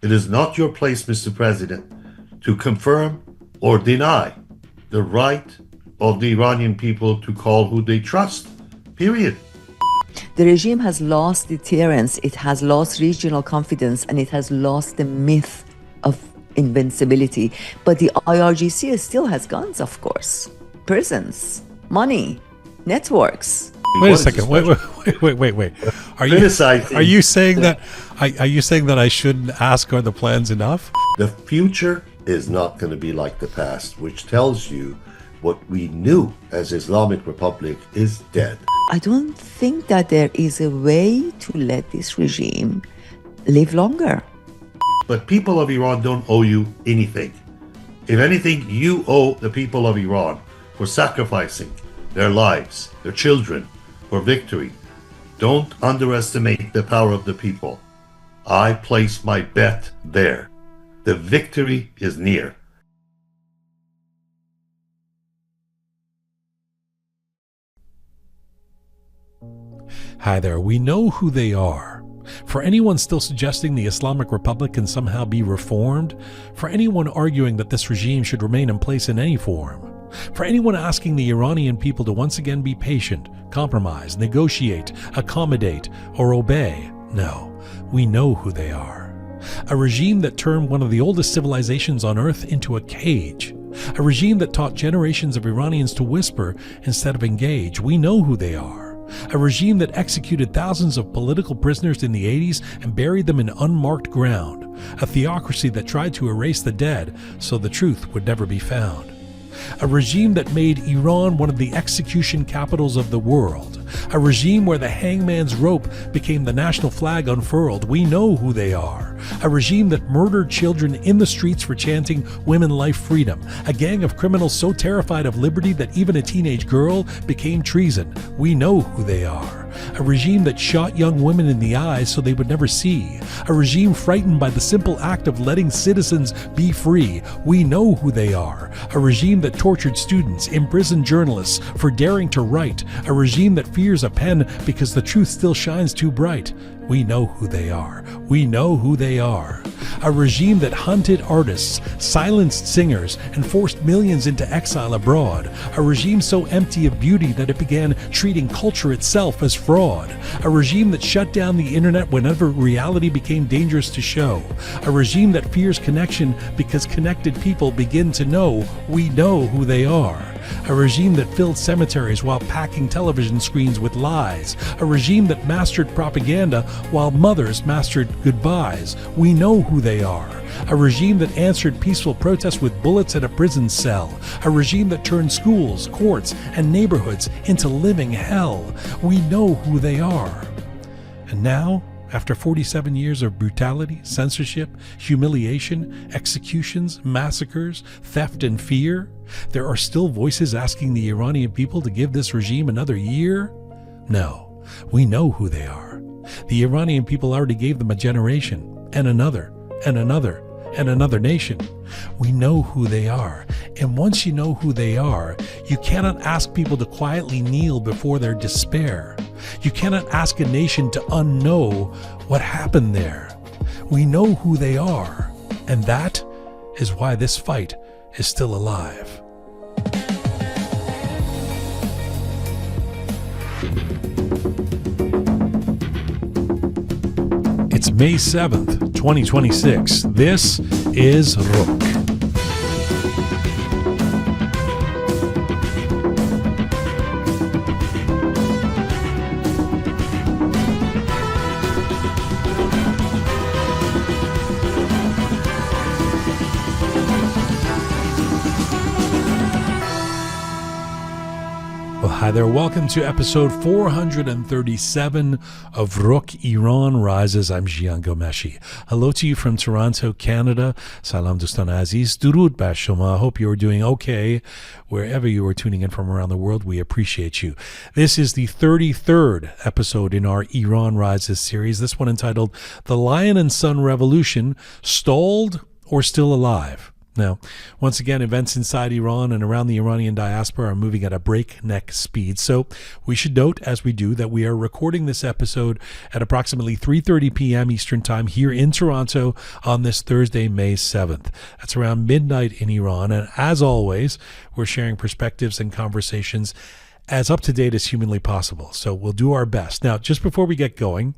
It is not your place, Mr. President, to confirm or deny the right of the Iranian people to call who they trust. Period. The regime has lost deterrence, it has lost regional confidence, and it has lost the myth of invincibility. But the IRGC still has guns, of course, prisons, money, networks. Wait a second. Wait. Are you saying that I shouldn't ask, are the plans enough? The future is not going to be like the past, which tells you what we knew as Islamic Republic is dead. I don't think that there is a way to let this regime live longer. But people of Iran don't owe you anything. If anything, you owe the people of Iran for sacrificing their lives, their children, for victory. Don't underestimate the power of the people. I place my bet there. The victory is near. Hi there, we know who they are. For anyone still suggesting the Islamic Republic can somehow be reformed, for anyone arguing that this regime should remain in place in any form, for anyone asking the Iranian people to once again be patient, compromise, negotiate, accommodate, or obey, no, we know who they are. A regime that turned one of the oldest civilizations on earth into a cage. A regime that taught generations of Iranians to whisper instead of engage. We know who they are. A regime that executed thousands of political prisoners in the 80s and buried them in unmarked ground. A theocracy that tried to erase the dead so the truth would never be found. A regime that made Iran one of the execution capitals of the world. A regime where the hangman's rope became the national flag unfurled. We know who they are. A regime that murdered children in the streets for chanting women life freedom. A gang of criminals so terrified of liberty that even a teenage girl became treason. We know who they are. A regime that shot young women in the eyes so they would never see. A regime frightened by the simple act of letting citizens be free. We know who they are. A regime that tortured students, imprisoned journalists for daring to write. A regime that fears a pen because the truth still shines too bright. We know who they are. We know who they are. A regime that hunted artists, silenced singers, and forced millions into exile abroad. A regime so empty of beauty that it began treating culture itself as fraud. A regime that shut down the internet whenever reality became dangerous to show. A regime that fears connection because connected people begin to know. We know who they are. A regime that filled cemeteries while packing television screens with lies. A regime that mastered propaganda while mothers mastered goodbyes. We know who they are. A regime that answered peaceful protests with bullets at a prison cell. A regime that turned schools, courts, and neighborhoods into living hell. We know who they are. And now, after 47 years of brutality, censorship, humiliation, executions, massacres, theft, and fear, there are still voices asking the Iranian people to give this regime another year? No, we know who they are. The Iranian people already gave them a generation, and another, and another, and another nation. We know who they are. And once you know who they are, you cannot ask people to quietly kneel before their despair. You cannot ask a nation to unknow what happened there. We know who they are. And that is why this fight is still alive. It's May 7th, 2026. This is Roqe. Hi there, welcome to episode 437 of Roqe Iran Rises. I'm Jian Ghomeshi. Hello to you from Toronto, Canada. Salam Dostan Aziz. Durud ba shoma. Hope you are doing okay. Wherever you are tuning in from around the world, we appreciate you. This is the 33rd episode in our Iran Rises series, this one entitled The Lion and Sun Revolution, Stalled or Still Alive? Now, once again, events inside Iran and around the Iranian diaspora are moving at a breakneck speed. So we should note, as we do, that we are recording this episode at approximately 3:30 p.m. Eastern Time here in Toronto on this Thursday, May 7th. That's around midnight in Iran. And as always, we're sharing perspectives and conversations as up to date as humanly possible. So we'll do our best. Now, just before we get going,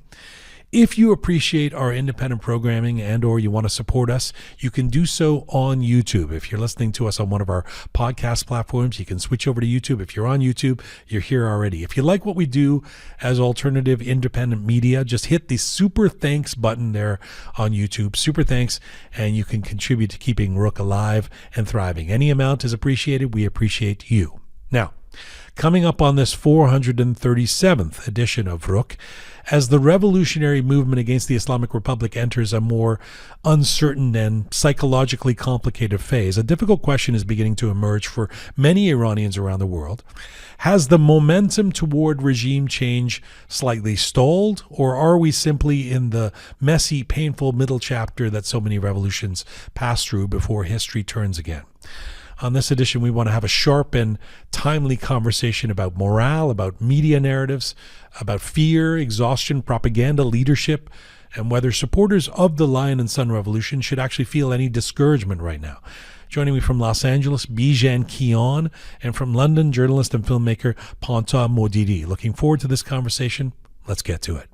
if you appreciate our independent programming and or you want to support us, you can do so on YouTube. If you're listening to us on one of our podcast platforms, you can switch over to YouTube. If you're on YouTube, you're here already. If you like what we do as alternative independent media, just hit the super thanks button there on YouTube. Super thanks, and you can contribute to keeping Roqe alive and thriving. Any amount is appreciated. We appreciate you. Now, coming up on this 437th edition of Roqe, as the revolutionary movement against the Islamic Republic enters a more uncertain and psychologically complicated phase, a difficult question is beginning to emerge for many Iranians around the world. Has the momentum toward regime change slightly stalled, or are we simply in the messy, painful middle chapter that so many revolutions pass through before history turns again? On this edition, we want to have a sharp and timely conversation about morale, about media narratives, about fear, exhaustion, propaganda, leadership, and whether supporters of the Lion and Sun Revolution should actually feel any discouragement right now. Joining me from Los Angeles, Bijan Kian, and from London, journalist and filmmaker Pantea Modiri. Looking forward to this conversation. Let's get to it.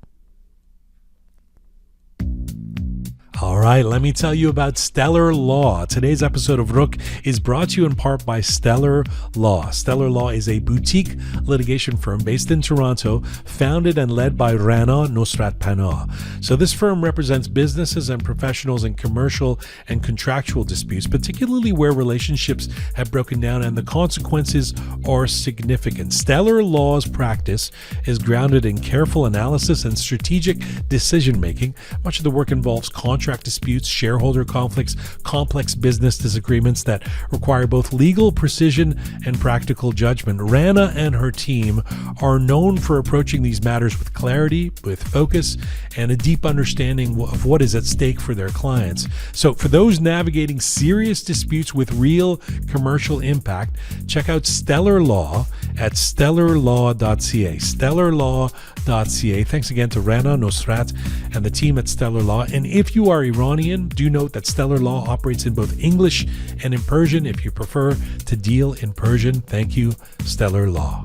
All right, let me tell you about Stellar Law. Today's episode of Roqe is brought to you in part by Stellar Law. Stellar Law is a boutique litigation firm based in Toronto, founded and led by Rana Nosrat Panah. So this firm represents businesses and professionals in commercial and contractual disputes, particularly where relationships have broken down and the consequences are significant. Stellar Law's practice is grounded in careful analysis and strategic decision-making. Much of the work involves contract disputes, shareholder conflicts, complex business disagreements that require both legal precision and practical judgment. Rana and her team are known for approaching these matters with clarity, with focus, and a deep understanding of what is at stake for their clients. So for those navigating serious disputes with real commercial impact, check out Stellar Law at stellarlaw.ca. Stellarlaw.ca. Thanks again to Rana Nosrat and the team at Stellar Law. And if you are Iranian, do note that Stellar Law operates in both English and in Persian. If you prefer to deal in Persian, thank you, Stellar Law.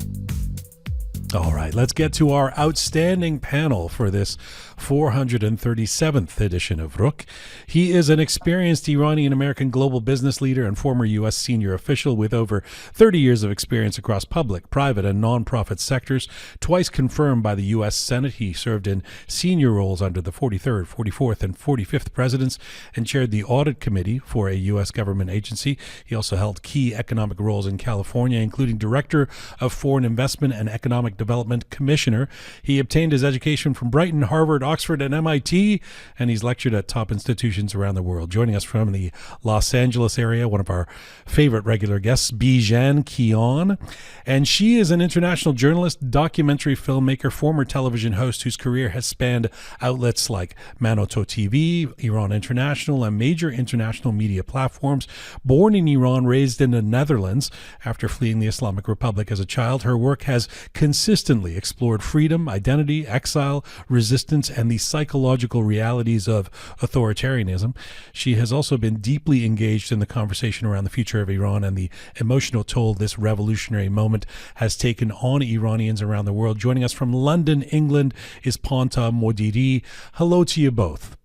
All right, let's get to our outstanding panel for this 437th edition of Roqe. He is an experienced Iranian-American global business leader and former U.S. senior official with over 30 years of experience across public, private, and nonprofit sectors. Twice confirmed by the U.S. Senate, he served in senior roles under the 43rd, 44th, and 45th presidents and chaired the audit committee for a U.S. government agency. He also held key economic roles in California, including Director of Foreign Investment and Economic Development Commissioner. He obtained his education from Brighton, Harvard, Oxford, and MIT, and he's lectured at top institutions around the world. Joining us from the Los Angeles area, one of our favorite regular guests, Bijan Kian. And she is an international journalist, documentary filmmaker, former television host whose career has spanned outlets like Manoto TV, Iran International, and major international media platforms. Born in Iran, raised in the Netherlands after fleeing the Islamic Republic as a child, her work has consistently explored freedom, identity, exile, resistance, and the psychological realities of authoritarianism. She has also been deeply engaged in the conversation around the future of Iran and the emotional toll this revolutionary moment has taken on Iranians around the world. Joining us from London, England, is Pantea Modiri. Hello to you both.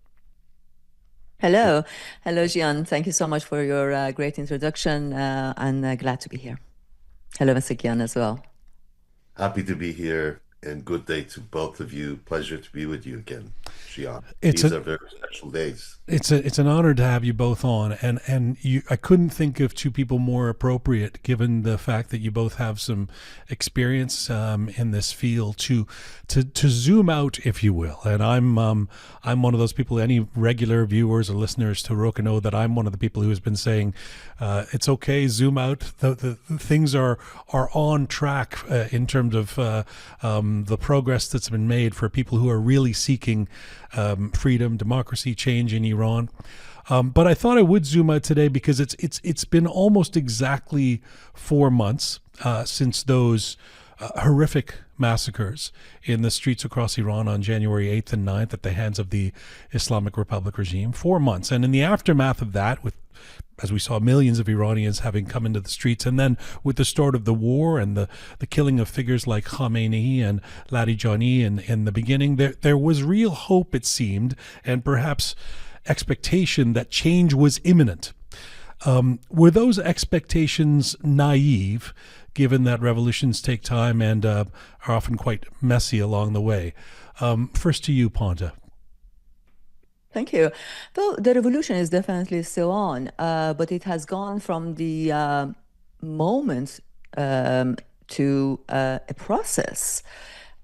Hello. Hello, Jian. Thank you so much for your great introduction, and glad to be here. Hello, Mr. Kian, as well. Happy to be here, and good day to both of you. Pleasure to be with you again, Jian. These are very special days. It's an honor to have you both on, and I couldn't think of two people more appropriate, given the fact that you both have some experience in this field to zoom out, if you will. And I'm one of those people. Any regular viewers or listeners to Roqe know that I'm one of the people who has been saying it's okay, zoom out. The things are on track in terms of the progress that's been made for people who are really seeking freedom, democracy, change in Iran. But I thought I would zoom out today because it's been almost exactly 4 months since those horrific massacres in the streets across Iran on January 8th and 9th at the hands of the Islamic Republic regime. 4 months. And in the aftermath of that, with, as we saw, millions of Iranians having come into the streets, and then with the start of the war and the killing of figures like Khamenei and Larijani in the beginning, there was real hope, it seemed, and perhaps expectation that change was imminent. Were those expectations naive, given that revolutions take time and are often quite messy along the way? First to you, Pantea. Thank you. Well, the revolution is definitely still on, but it has gone from the moment to a process,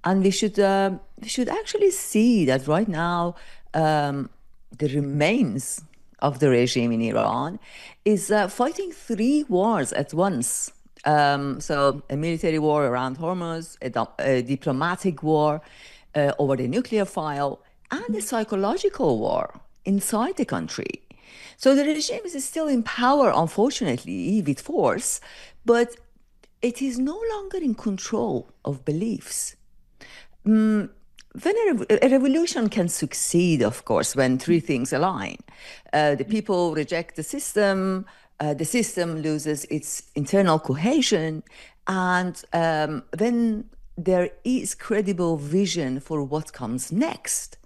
and we should actually see that right now the remains of the regime in Iran is fighting three wars at once. So a military war around Hormuz, a diplomatic war over the nuclear file, and a psychological war inside the country. So the regime is still in power, unfortunately, with force, but it is no longer in control of beliefs. When a revolution can succeed, of course, when three things align. The people reject the system loses its internal cohesion, and when there is credible vision for what comes next.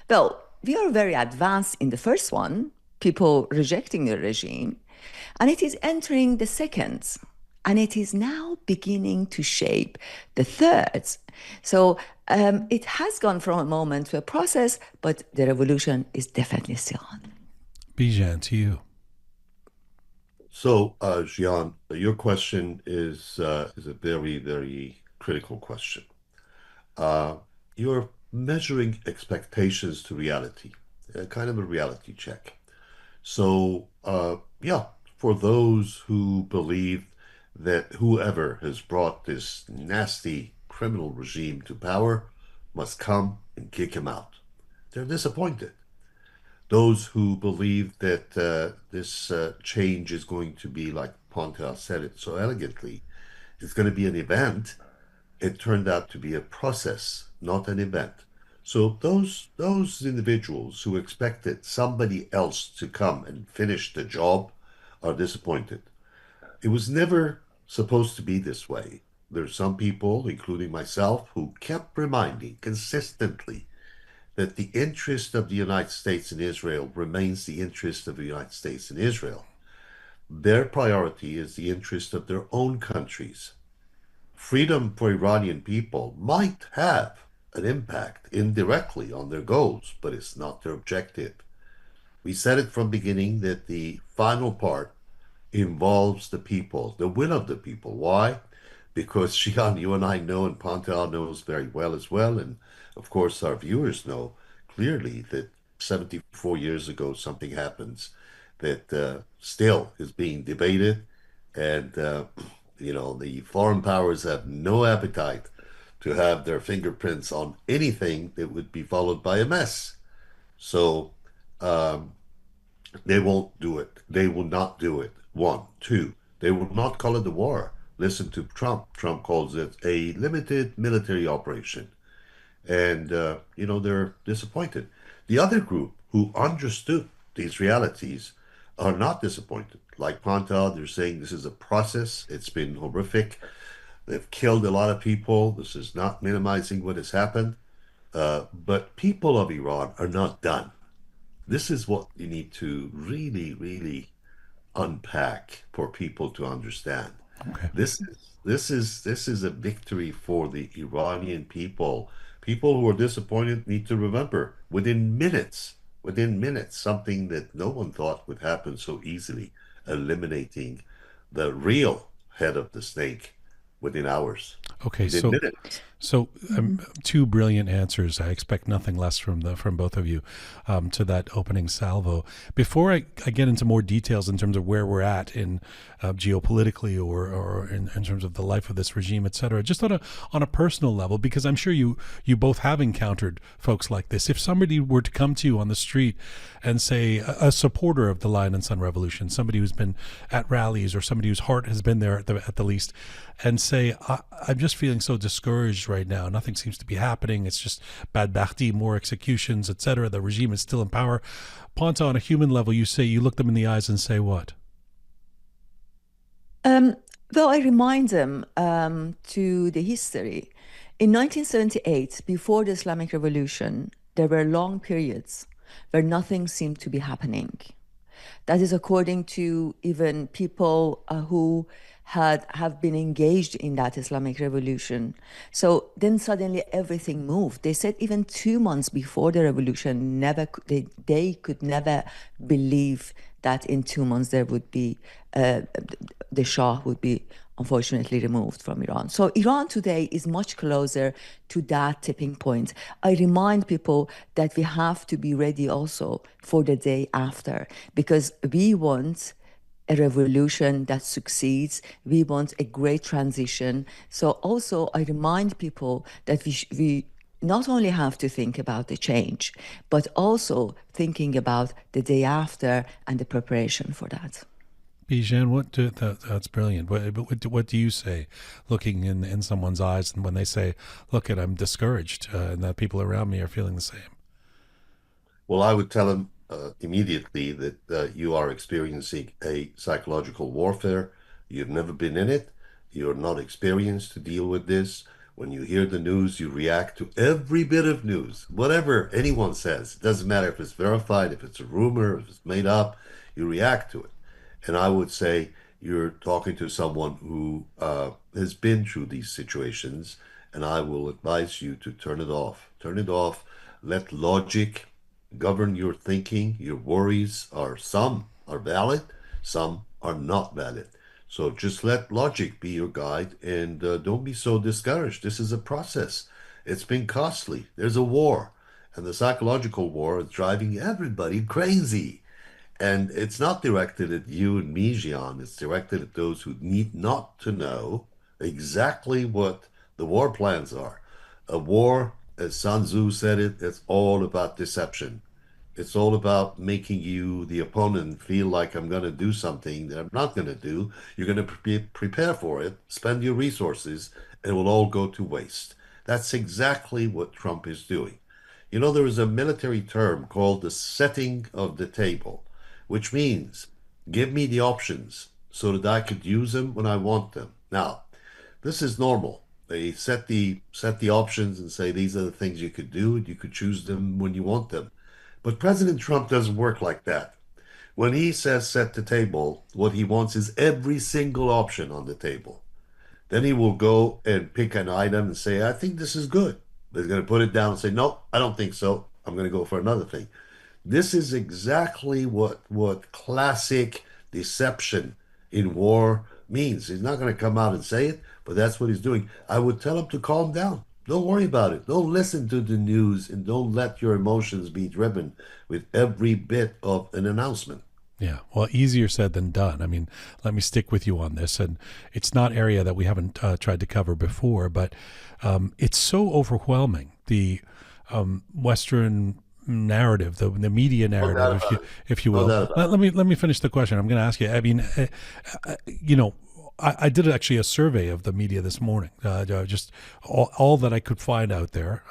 Well, we are very advanced in the first one, people rejecting the regime, and it is entering the second, and it is now beginning to shape the third. So it has gone from a moment to a process, but the revolution is definitely still on. Bijan, to you. So, Jian, your question is a very, very critical question. You're measuring expectations to reality, kind of a reality check. So, yeah, for those who believe that whoever has brought this nasty criminal regime to power must come and kick him out, they're disappointed. Those who believe that this change is going to be, like Ponta said it so elegantly, it's going to be an event. It turned out to be a process, not an event. So those individuals who expected somebody else to come and finish the job are disappointed. It was never supposed to be this way. There's some people, including myself, who kept reminding consistently that the interest of the United States in Israel remains the interest of the United States in Israel. Their priority is the interest of their own countries. Freedom for Iranian people might have an impact indirectly on their goals, but it's not their objective. We said it from the beginning that the final part involves the people, the will of the people. Why? Because Shihan, you and I know, and Pantel knows very well as well, and of course our viewers know clearly that 74 years ago something happens that still is being debated, and the foreign powers have no appetite to have their fingerprints on anything that would be followed by a mess. So um, they won't do it. They will not do it. One. Two, they will not call it a war. Listen to Trump. Trump calls it a limited military operation. And, they're disappointed. The other group who understood these realities are not disappointed. Like Ponta, they're saying this is a process. It's been horrific. They've killed a lot of people. This is not minimizing what has happened. But people of Iran are not done. This is what you need to really, really unpack for people to understand. Okay. This is a victory for the Iranian people. People who are disappointed need to remember within minutes, something that no one thought would happen so easily, eliminating the real head of the snake within hours. Okay, Within so minutes. So, two brilliant answers. I expect nothing less from both of you to that opening salvo. Before I get into more details in terms of where we're at in geopolitically or in terms of the life of this regime, et cetera, just on a personal level, because I'm sure you both have encountered folks like this. If somebody were to come to you on the street and say, a supporter of the Lion and Sun Revolution, somebody who's been at rallies or somebody whose heart has been there at the least, and say, I'm just feeling so discouraged right now. Nothing seems to be happening. It's just badbachti, more executions, etc. The regime is still in power. Pantea, on a human level, you look them in the eyes and say what? Well, I remind them to the history. In 1978, before the Islamic Revolution, there were long periods where nothing seemed to be happening. That is according to even people who have been engaged in that Islamic revolution. So then suddenly everything moved. They said even 2 months before the revolution, they could never believe that in 2 months there would be the Shah would be unfortunately removed from Iran. So Iran today is much closer to that tipping point. I remind people that we have to be ready also for the day after, because we want a revolution that succeeds. We want a great transition. So also I remind people that we not only have to think about the change, but also thinking about the day after and the preparation for that. Bijan, that's brilliant. What do you say, looking in someone's eyes, and when they say, "Look, I'm discouraged," and that people around me are feeling the same? Well, I would tell them immediately that you are experiencing a psychological warfare. You've never been in it. You're not experienced to deal with this. When you hear the news, you react to every bit of news, whatever anyone says. It doesn't matter if it's verified, if it's a rumor, if it's made up, you react to it. And I would say you're talking to someone who has been through these situations, and I will advise you to turn it off. Turn it off. Let logic govern your thinking. Your worries some are valid, some are not valid. So just let logic be your guide, and don't be so discouraged. This is a process. It's been costly. There's a war, and the psychological war is driving everybody crazy. And it's not directed at you and me, Jian. It's directed at those who need not to know exactly what the war plans are. A war, as Sun Tzu said it, it's all about deception. It's all about making you, the opponent, feel like I'm going to do something that I'm not going to do. You're going to prepare for it, spend your resources, and it will all go to waste. That's exactly what Trump is doing. You know, there is a military term called the setting of the table, which means give me the options so that I could use them when I want them. Now, this is normal. They set the options and say these are the things you could do, and you could choose them when you want them. But President Trump doesn't work like that. When he says set the table, what he wants is every single option on the table. Then he will go and pick an item and say, I think this is good. But he's going to put it down and say, no, I don't think so. I'm going to go for another thing. This is exactly what classic deception in war means. He's not going to come out and say it, but that's what he's doing. I would tell him to calm down. Don't worry about it. Don't listen to the news, and don't let your emotions be driven with every bit of an announcement. Yeah, well, easier said than done. I mean, let me stick with you on this. And it's not area that we haven't tried to cover before, but it's so overwhelming. The Western narrative, the media narrative, if you will. Let me finish the question. I'm going to ask you. I mean, I did actually a survey of the media this morning, just all that I could find out there,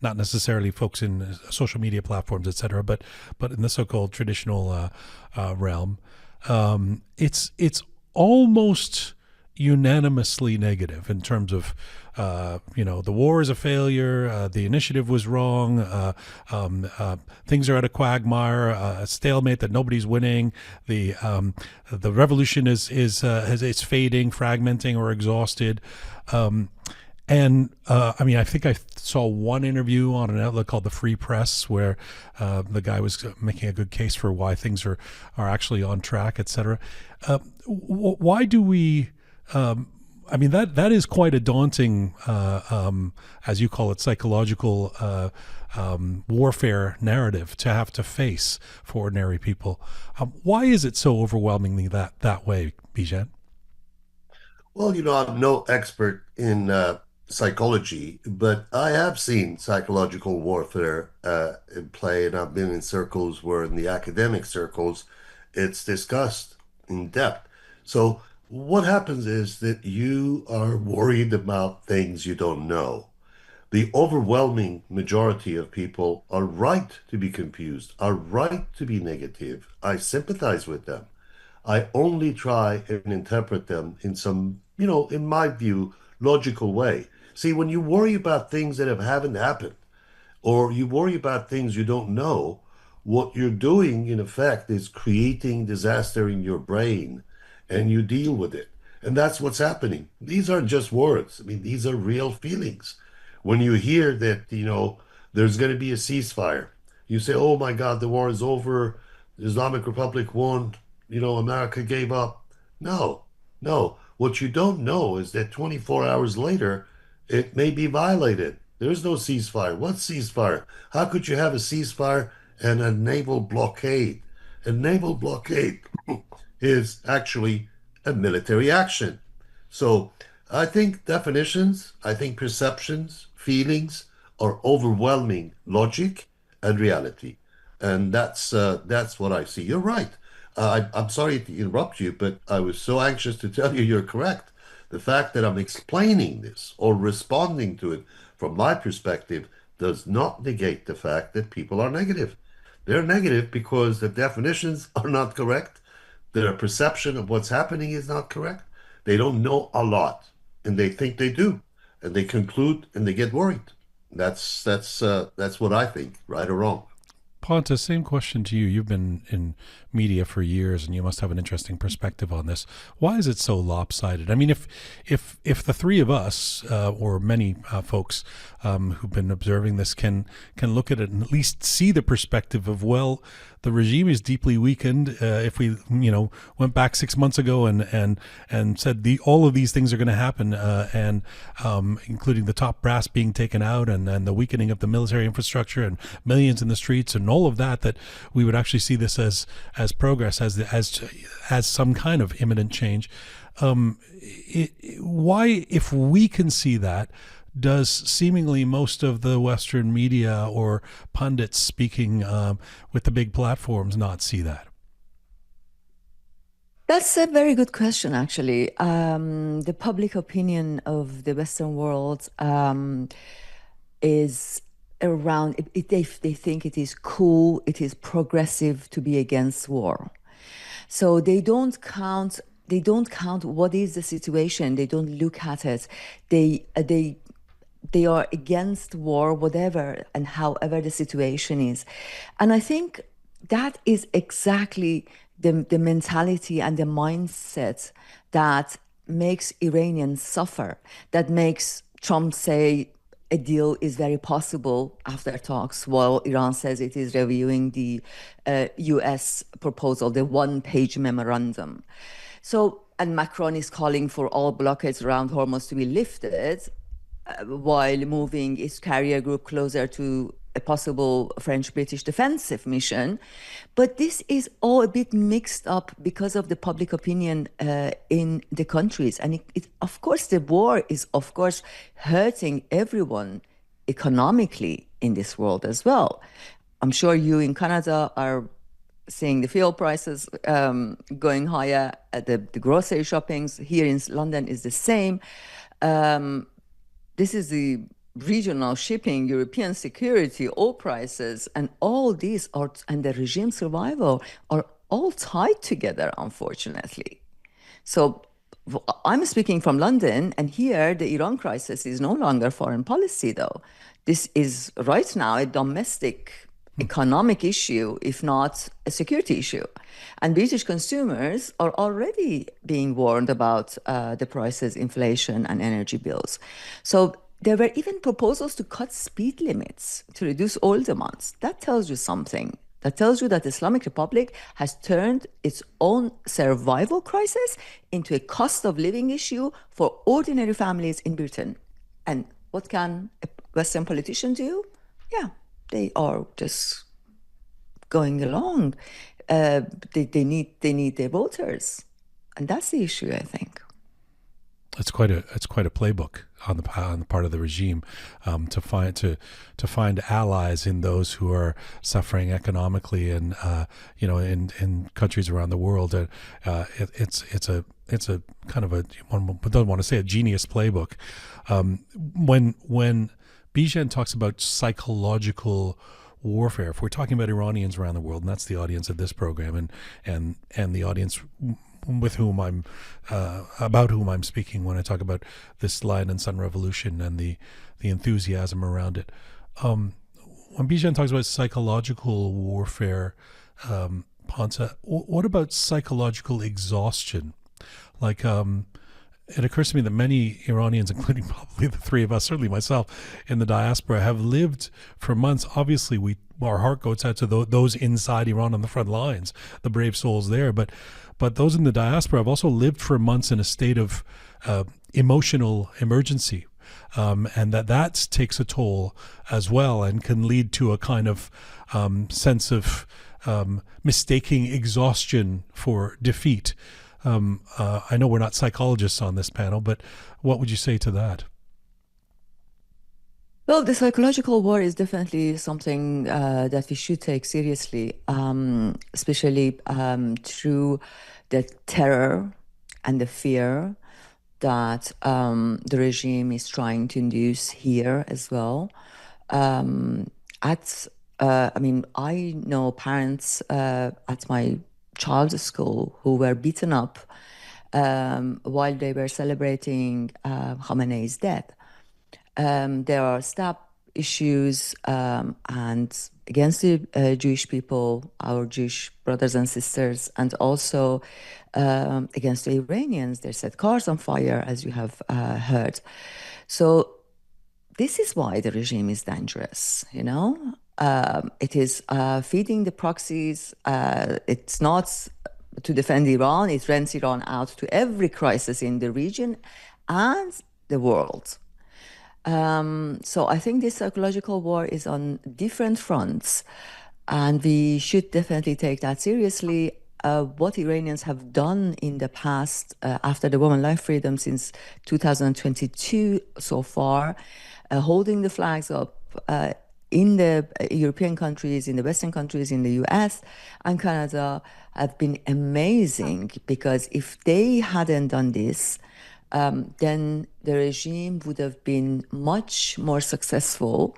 not necessarily folks in social media platforms, et cetera, but in the so-called traditional realm. It's almost unanimously negative in terms of, the war is a failure, the initiative was wrong, things are at a quagmire, a stalemate that nobody's winning, the revolution is fading, fragmenting, or exhausted. I think I saw one interview on an outlet called the Free Press where the guy was making a good case for why things are actually on track, et cetera. Why do we... I mean, that is quite a daunting, as you call it, psychological warfare narrative to have to face for ordinary people. Why is it so overwhelmingly that way, Bijan? Well, I'm no expert in psychology, but I have seen psychological warfare in play, and I've been in circles where, in the academic circles, it's discussed in depth. So, what happens is that you are worried about things you don't know. The overwhelming majority of people are right to be confused, are right to be negative. I sympathize with them. I only try and interpret them in some, in my view, logical way. See, when you worry about things that haven't happened, or you worry about things you don't know, what you're doing, in effect, is creating disaster in your brain, and you deal with it. And that's what's happening. These aren't just words. I mean, these are real feelings. When you hear that, there's going to be a ceasefire, you say, oh my God, the war is over, the Islamic Republic won, America gave up. No, no. What you don't know is that 24 hours later, it may be violated. There's no ceasefire. What ceasefire? How could you have a ceasefire and a naval blockade? A naval blockade is actually a military action. So I think definitions, I think perceptions, feelings are overwhelming logic and reality. And that's what I see. You're right. I'm sorry to interrupt you, but I was so anxious to tell you you're correct. The fact that I'm explaining this or responding to it from my perspective does not negate the fact that people are negative. They're negative because the definitions are not correct. Their perception of what's happening is not correct. They don't know a lot, and they think they do, and they conclude and they get worried. That's what I think, right or wrong. Ponta, same question to you. You've been in media for years, and you must have an interesting perspective on this. Why is it so lopsided? I mean, if the three of us, or many folks who've been observing this, can look at it and at least see the perspective of, well, the regime is deeply weakened. If we, went back 6 months ago and said all of these things are going to happen, and including the top brass being taken out, and the weakening of the military infrastructure, and millions in the streets, and all of that we would actually see this as progress, as some kind of imminent change. Why, if we can see that, does seemingly most of the Western media or pundits speaking with the big platforms not see that? That's a very good question, actually. The public opinion of the Western world is around, they think it is cool, it is progressive to be against war. So they don't count what is the situation. They don't look at it. They are against war, whatever and however the situation is. And I think that is exactly the mentality and the mindset that makes Iranians suffer, that makes Trump say a deal is very possible after talks, while Iran says it is reviewing the US proposal, the one-page memorandum. So, and Macron is calling for all blockades around Hormuz to be lifted, while moving its carrier group closer to a possible French-British defensive mission. But this is all a bit mixed up because of the public opinion in the countries. And of course, the war is, of course, hurting everyone economically in this world as well. I'm sure you in Canada are seeing the fuel prices going higher, the grocery shoppings here in London is the same. This is the regional shipping, European security, oil prices, and all these are, and the regime survival are all tied together, unfortunately. So I'm speaking from London, and here the Iran crisis is no longer foreign policy, though. This is right now a domestic economic issue, if not a security issue. And British consumers are already being warned about the prices, inflation, and energy bills. So there were even proposals to cut speed limits to reduce oil demands. That tells you something. That tells you that the Islamic Republic has turned its own survival crisis into a cost of living issue for ordinary families in Britain. And what can a Western politician do? Yeah, they are just going along. They need their voters, and that's the issue, I think. It's quite a playbook on the part of the regime to find allies in those who are suffering economically and in countries around the world. It's a kind of one don't want to say a genius playbook. When Bijan talks about psychological warfare, if we're talking about Iranians around the world, and that's the audience of this program, and the audience with whom about whom I'm speaking when I talk about this Lion and Sun revolution and the enthusiasm around it. When Bijan talks about psychological warfare, Pantea, what about psychological exhaustion? Like, it occurs to me that many Iranians, including probably the three of us, certainly myself, in the diaspora, have lived for months. Obviously, our heart goes out to those inside Iran on the front lines, the brave souls there. But those in the diaspora have also lived for months in a state of emotional emergency, and that takes a toll as well, and can lead to a kind of sense of mistaking exhaustion for defeat. I know we're not psychologists on this panel, but what would you say to that? Well, the psychological war is definitely something that we should take seriously, especially through the terror and the fear that the regime is trying to induce here as well. I know parents at my child's school who were beaten up while they were celebrating Khamenei's death. There are stab issues and against the Jewish people, our Jewish brothers and sisters, and also against the Iranians. They set cars on fire, as you have heard. So this is why the regime is dangerous, it is feeding the proxies. It's not to defend Iran. It rents Iran out to every crisis in the region and the world. So I think this psychological war is on different fronts, and we should definitely take that seriously. What Iranians have done in the past after the Women Life Freedom since 2022 so far, holding the flags up in the European countries, in the Western countries, in the US and Canada have been amazing, because if they hadn't done this, then the regime would have been much more successful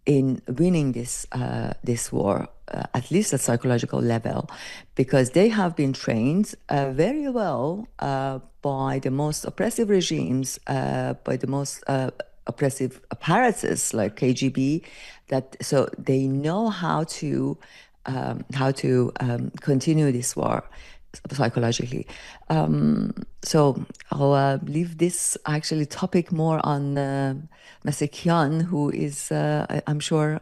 in winning this war, at least at psychological level, because they have been trained very well by the most oppressive regimes, by the most oppressive apparatus like KGB, so they know how to continue this war psychologically. So I'll leave this actually topic more on Mr. Kian, who is, I'm sure,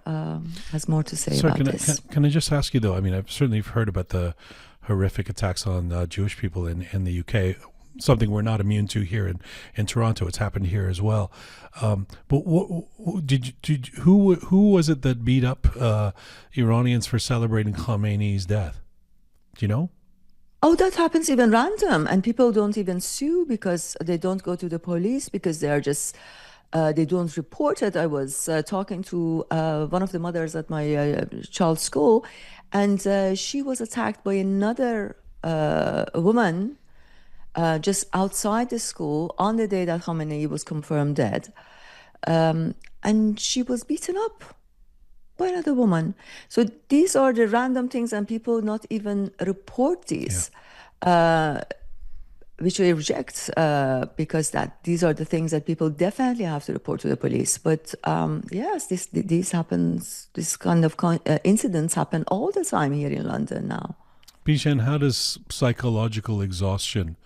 has more to say about this. Can I just ask you, though? I mean, I've certainly heard about the horrific attacks on Jewish people in the UK, something we're not immune to here in Toronto. It's happened here as well. But who was it that beat up Iranians for celebrating Khamenei's death? Do you know? Oh, that happens even random, and people don't even sue because they don't go to the police, because they are just they don't report it. I was talking to one of the mothers at my child's school, and she was attacked by another woman just outside the school on the day that Khamenei was confirmed dead, and she was beaten up by another woman. So these are the random things, and people not even report these, which we reject, because these are the things that people definitely have to report to the police. But yes, this happens. This kind of incidents happen all the time here in London now. Bijan, how does psychological exhaustion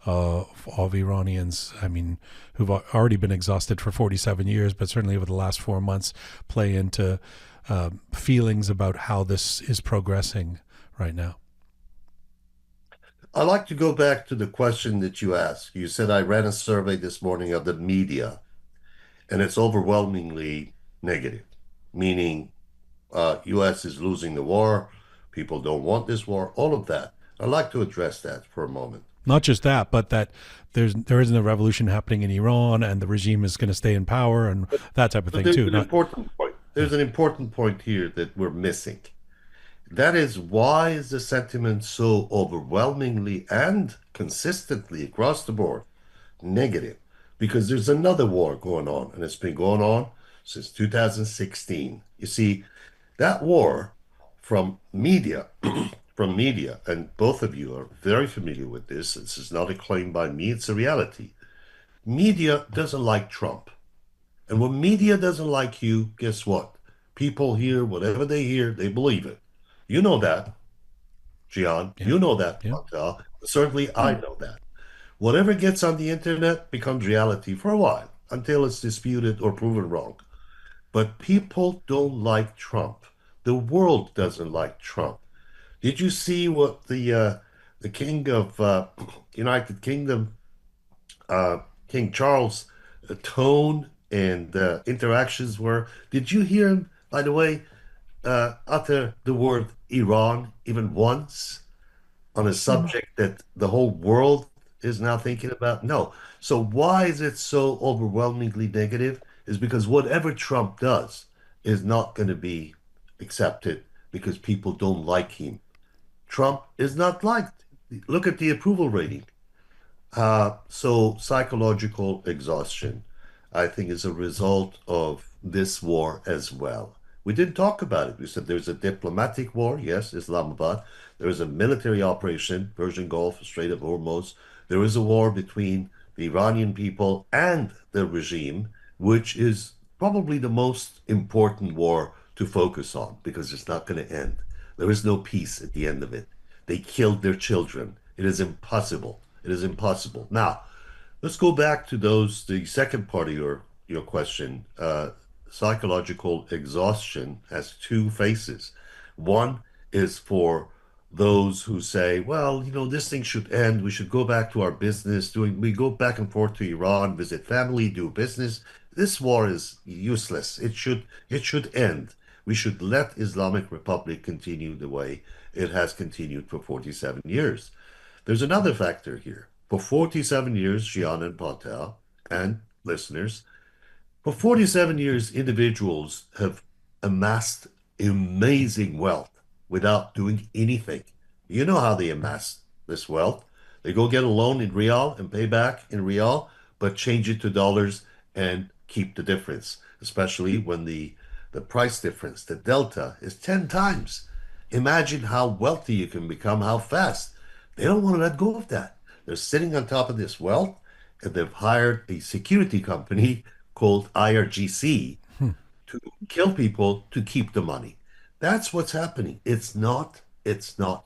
of Iranians, I mean, who've already been exhausted for 47 years, but certainly over the last 4 months, play into feelings about how this is progressing right now? I'd like to go back to the question that you asked. You said I ran a survey this morning of the media, and it's overwhelmingly negative, meaning U.S. is losing the war, people don't want this war, all of that. I'd like to address that for a moment. Not just that, but that there isn't a revolution happening in Iran, and the regime is going to stay in power, and that type of But thing there's too. an Not important point. yeah, There's an important point here that we're missing. That is, why is the sentiment so overwhelmingly and consistently across the board negative? Because there's another war going on, and it's been going on since 2016. You see, that war from media, from media, and both of you are very familiar with this. This is not a claim by me, it's a reality. Media doesn't like Trump. And when media doesn't like you, guess what? People hear whatever they hear, they believe it. You know that, Jian. yeah, You know that, yeah. Pantea. Certainly, I know that. Whatever gets on the internet becomes reality for a while until it's disputed or proven wrong. But people don't like Trump. The world doesn't like Trump. Did you see what the king of United Kingdom, uh, King Charles, tone and interactions were? Did you hear him, by the way, utter the word Iran even once on a subject that the whole world is now thinking about? No. So why is it so overwhelmingly negative? Is because whatever Trump does is not going to be accepted because people don't like him. Trump is not liked. Look at the approval rating. So psychological exhaustion, I think, is a result of this war as well. We didn't talk about it. We said there's a diplomatic war, yes, Islamabad. There is a military operation, Persian Gulf, Strait of Hormuz. There is a war between the Iranian people and the regime, which is probably the most important war to focus on because it's not going to end. There is no peace at the end of it. They killed their children. It is impossible. It is impossible. Now, let's go back to the second part of your question. Psychological exhaustion has two faces. One is for those who say, well, this thing should end. We should go back to our business. We go back and forth to Iran, visit family, do business. This war is useless. It should end. We should let Islamic Republic continue the way it has continued for 47 years. There's another factor here. For 47 years, Jian and Pantea and listeners, for 47 years, individuals have amassed amazing wealth without doing anything. You know how they amass this wealth. They go get a loan in real and pay back in real, but change it to dollars and keep the difference, especially when the price difference, the delta, is 10 times. Imagine how wealthy you can become, how fast. They don't want to let go of that. They're sitting on top of this wealth, and they've hired a security company called IRGC to kill people to keep the money. That's what's happening. It's not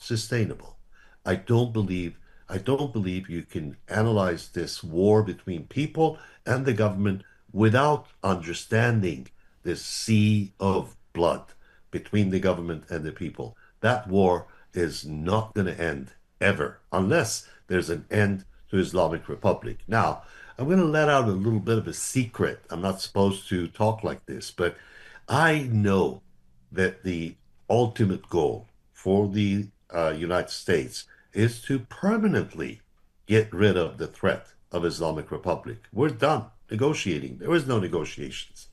sustainable. I don't believe I don't believe you can analyze this war between people and the government without understanding this sea of blood between the government and the people. That war is not going to end ever unless there's an end to Islamic Republic. Now, I'm going to let out a little bit of a secret. I'm not supposed to talk like this, but I know that the ultimate goal for the United States is to permanently get rid of the threat of Islamic Republic. We're done negotiating. There is no negotiations.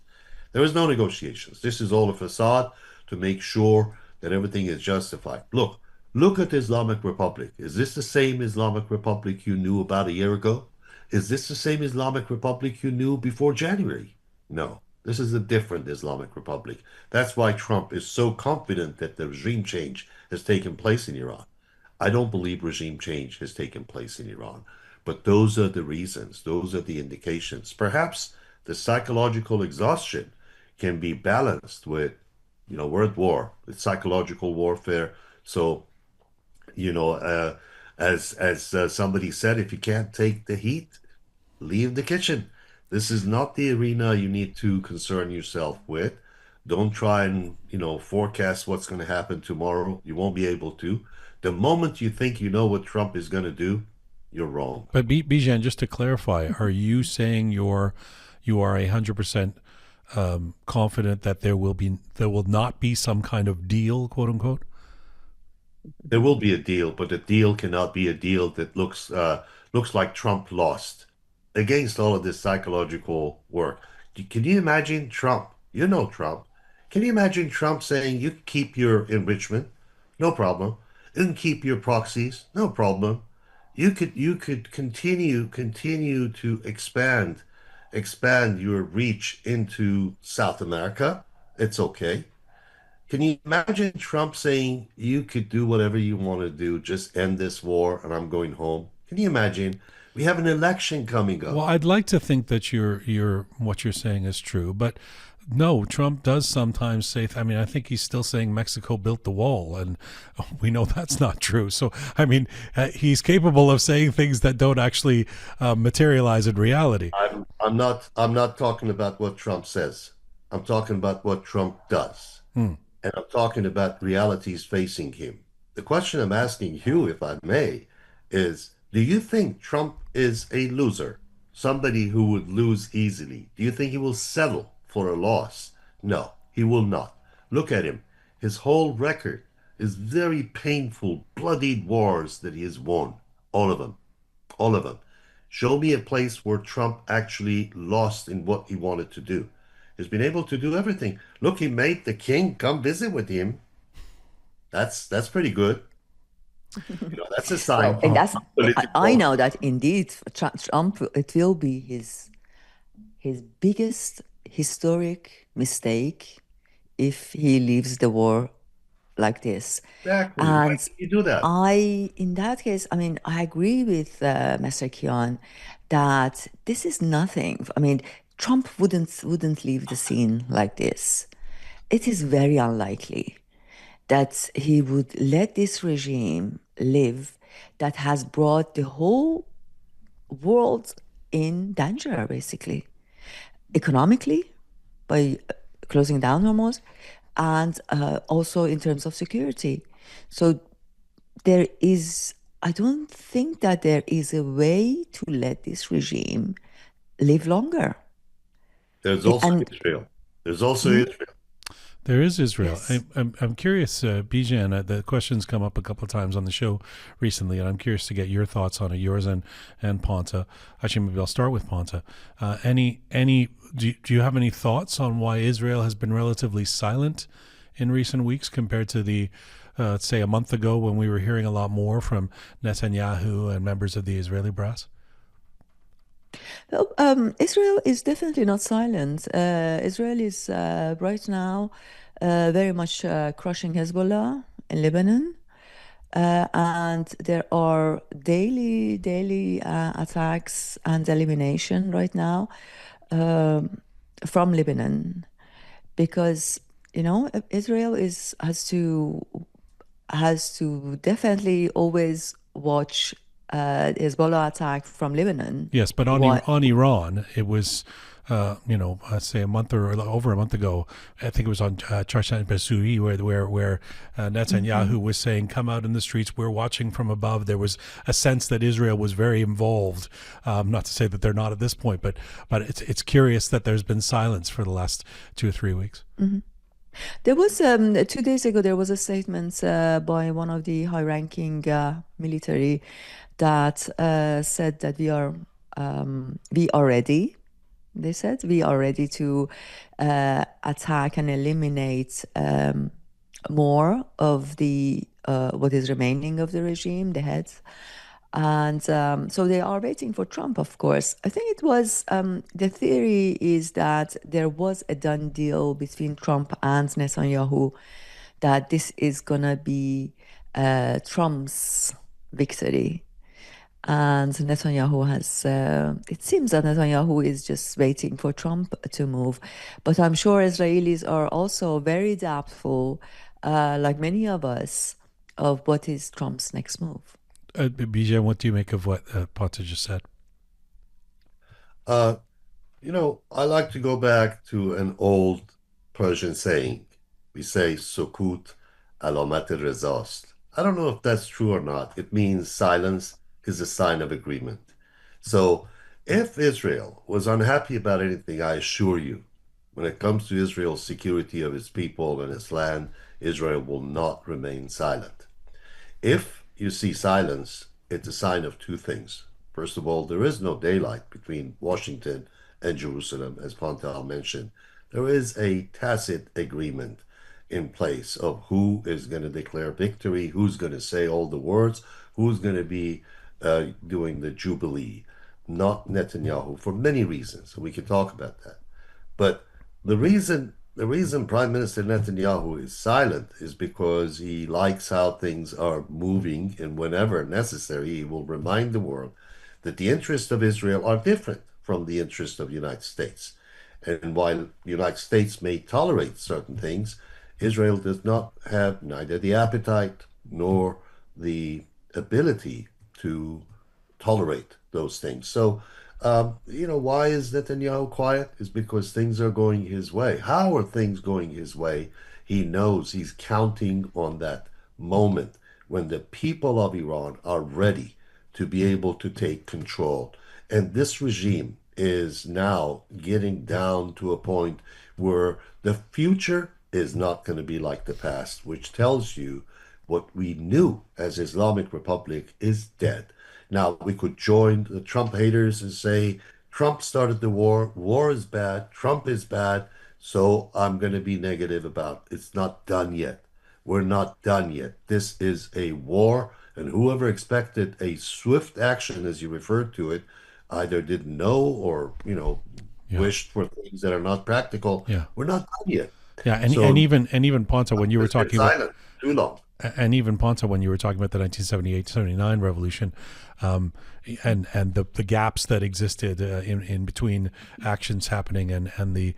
There is no negotiations. This is all a facade to make sure that everything is justified. Look at the Islamic Republic. Is this the same Islamic Republic you knew about a year ago? Is this the same Islamic Republic you knew before January? No. This is a different Islamic Republic. That's why Trump is so confident that the regime change has taken place in Iran. I don't believe regime change has taken place in Iran. But those are the reasons, those are the indications. Perhaps the psychological exhaustion can be balanced with, we're at war, with psychological warfare. So, you know, uh, As somebody said, if you can't take the heat, leave the kitchen. This is not the arena you need to concern yourself with. Don't try and, forecast what's going to happen tomorrow. You won't be able to. The moment you think you know what Trump is going to do, you're wrong. But Bijan, just to clarify, are you saying you are 100% confident that there will not be some kind of deal, quote unquote? There will be a deal, but the deal cannot be a deal that looks like Trump lost against all of this psychological work. Can you imagine Trump? You know Trump. Can you imagine Trump saying you can keep your enrichment, no problem. You can keep your proxies, no problem. You could continue to expand your reach into South America. It's okay. Can you imagine Trump saying you could do whatever you want to do, just end this war and I'm going home? Can you imagine? We have an election coming Well, up. I'd like to think that you're what you're saying is true, but no, Trump does sometimes say. I mean, I think he's still saying Mexico built the wall, and we know that's not true. So, I mean, he's capable of saying things that don't actually materialize in reality. I'm not talking about what Trump says. I'm talking about what Trump does. Hmm. And I'm talking about realities facing him. The question I'm asking you, if I may, is do you think Trump is a loser? Somebody who would lose easily? Do you think he will settle for a loss? No, he will not. Look at him. His whole record is very painful, bloodied wars that he has won. All of them. All of them. Show me a place where Trump actually lost in what he wanted to do. He's been able to do everything. Look, he made the king come visit with him. That's pretty good. That's a Well, sign and of that's I political. know that indeed Trump, it will be his biggest historic mistake if he leaves the war like this. Exactly. Why And did you do that? in that case, I mean, I agree with Mr. Kian that this is nothing. I mean, Trump wouldn't leave the scene like this. It is very unlikely that he would let this regime live that has brought the whole world in danger, basically, economically by closing down Hormuz, and also in terms of security. So I don't think that there is a way to let this regime live longer. There's also And Israel. There's also hmm, Israel. There is Israel. yes. I'm curious, Bijan. The question's come up a couple of times on the show recently, and I'm curious to get your thoughts on it, yours and Ponta. Actually, maybe I'll start with Ponta. Do you have any thoughts on why Israel has been relatively silent in recent weeks compared to the let's say a month ago when we were hearing a lot more from Netanyahu and members of the Israeli brass? Well, Israel is definitely not silent. Israel is right now very much crushing Hezbollah in Lebanon. And there are daily attacks and elimination right now um, from Lebanon because Israel is has to definitely always watch Hezbollah attack from Lebanon. Yes, but What? On Iran, it was, let's say a month or over a month ago. I think it was on Charshan Besui where Netanyahu was saying, "Come out in the streets. We're watching from above." There was a sense that Israel was very involved. Not to say that they're not at this point, but it's curious that there's been silence for the last 2 or 3 weeks. There was 2 days ago there was a statement by one of the high-ranking military that said that we are ready. They said we are ready to attack and eliminate more of the what is remaining of the regime, the heads. And so they are waiting for Trump, of course. I think it was the theory is that there was a done deal between Trump and Netanyahu that this is gonna be Trump's victory. And Netanyahu it seems that Netanyahu is just waiting for Trump to move. But I'm sure Israelis are also very doubtful, like many of us, of what is Trump's next move. Bijan, what do you make of what Pantea just said? Uh, I like to go back to an old Persian saying. We say sukut alamat rezast. I don't know if that's true or not. It means silence is a sign of agreement. So if Israel was unhappy about anything, I assure you, when it comes to Israel's security of its people and its land, Israel will not remain silent. If you see silence, it's a sign of two things. First of all, there is no daylight between Washington and Jerusalem, as Pantel mentioned. There is a tacit agreement in place of who is going to declare victory, who's going to say all the words, who's going to be doing the jubilee, not Netanyahu, for many reasons. We can talk about that. But the reason Prime Minister Netanyahu is silent is because he likes how things are moving, and whenever necessary, he will remind the world that the interests of Israel are different from the interests of the United States. And while the United States may tolerate certain things, Israel does not have neither the appetite nor the ability to tolerate those things. So, why is Netanyahu quiet? Is because things are going his way. How are things going his way? He knows he's counting on that moment when the people of Iran are ready to be able to take control. And this regime is now getting down to a point where the future is not going to be like the past, which tells you what we knew as Islamic Republic is dead. Now, we could join the Trump haters and say, Trump started the war is bad, Trump is bad, so I'm going to be negative about it. It's not done yet. We're not done yet. This is a war, and whoever expected a swift action, as you referred to it, either didn't know or, Yeah, wished for things that are not practical. yeah, We're not done yet. yeah. So And even Pantea, when you were it's been talking about silent too long. and even Ponta, when you were talking about the 1978-79 revolution, and the gaps that existed in between actions happening and the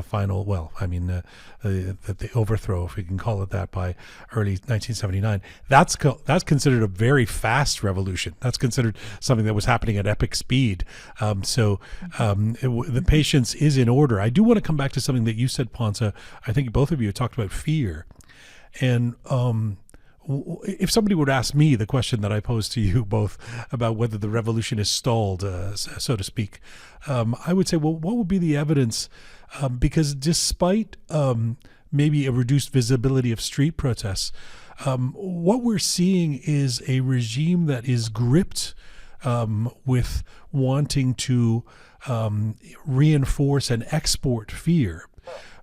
final, well, I mean, the overthrow, if we can call it that, by early 1979, that's considered a very fast revolution. That's considered something that was happening at epic speed. The patience is in order. I do want to come back to something that you said, Ponta. I think both of you talked about fear. And if somebody would ask me the question that I posed to you both about whether the revolution is stalled, so to speak, I would say, well, what would be the evidence? Because despite maybe a reduced visibility of street protests, what we're seeing is a regime that is gripped with wanting to reinforce and export fear,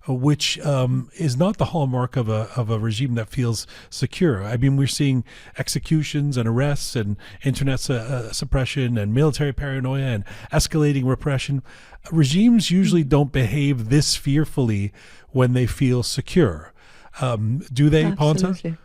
which is not the hallmark of a regime that feels secure. I mean, we're seeing executions and arrests and internet suppression and military paranoia and escalating repression. Regimes usually don't behave this fearfully when they feel secure. Do they, Ponta? Absolutely.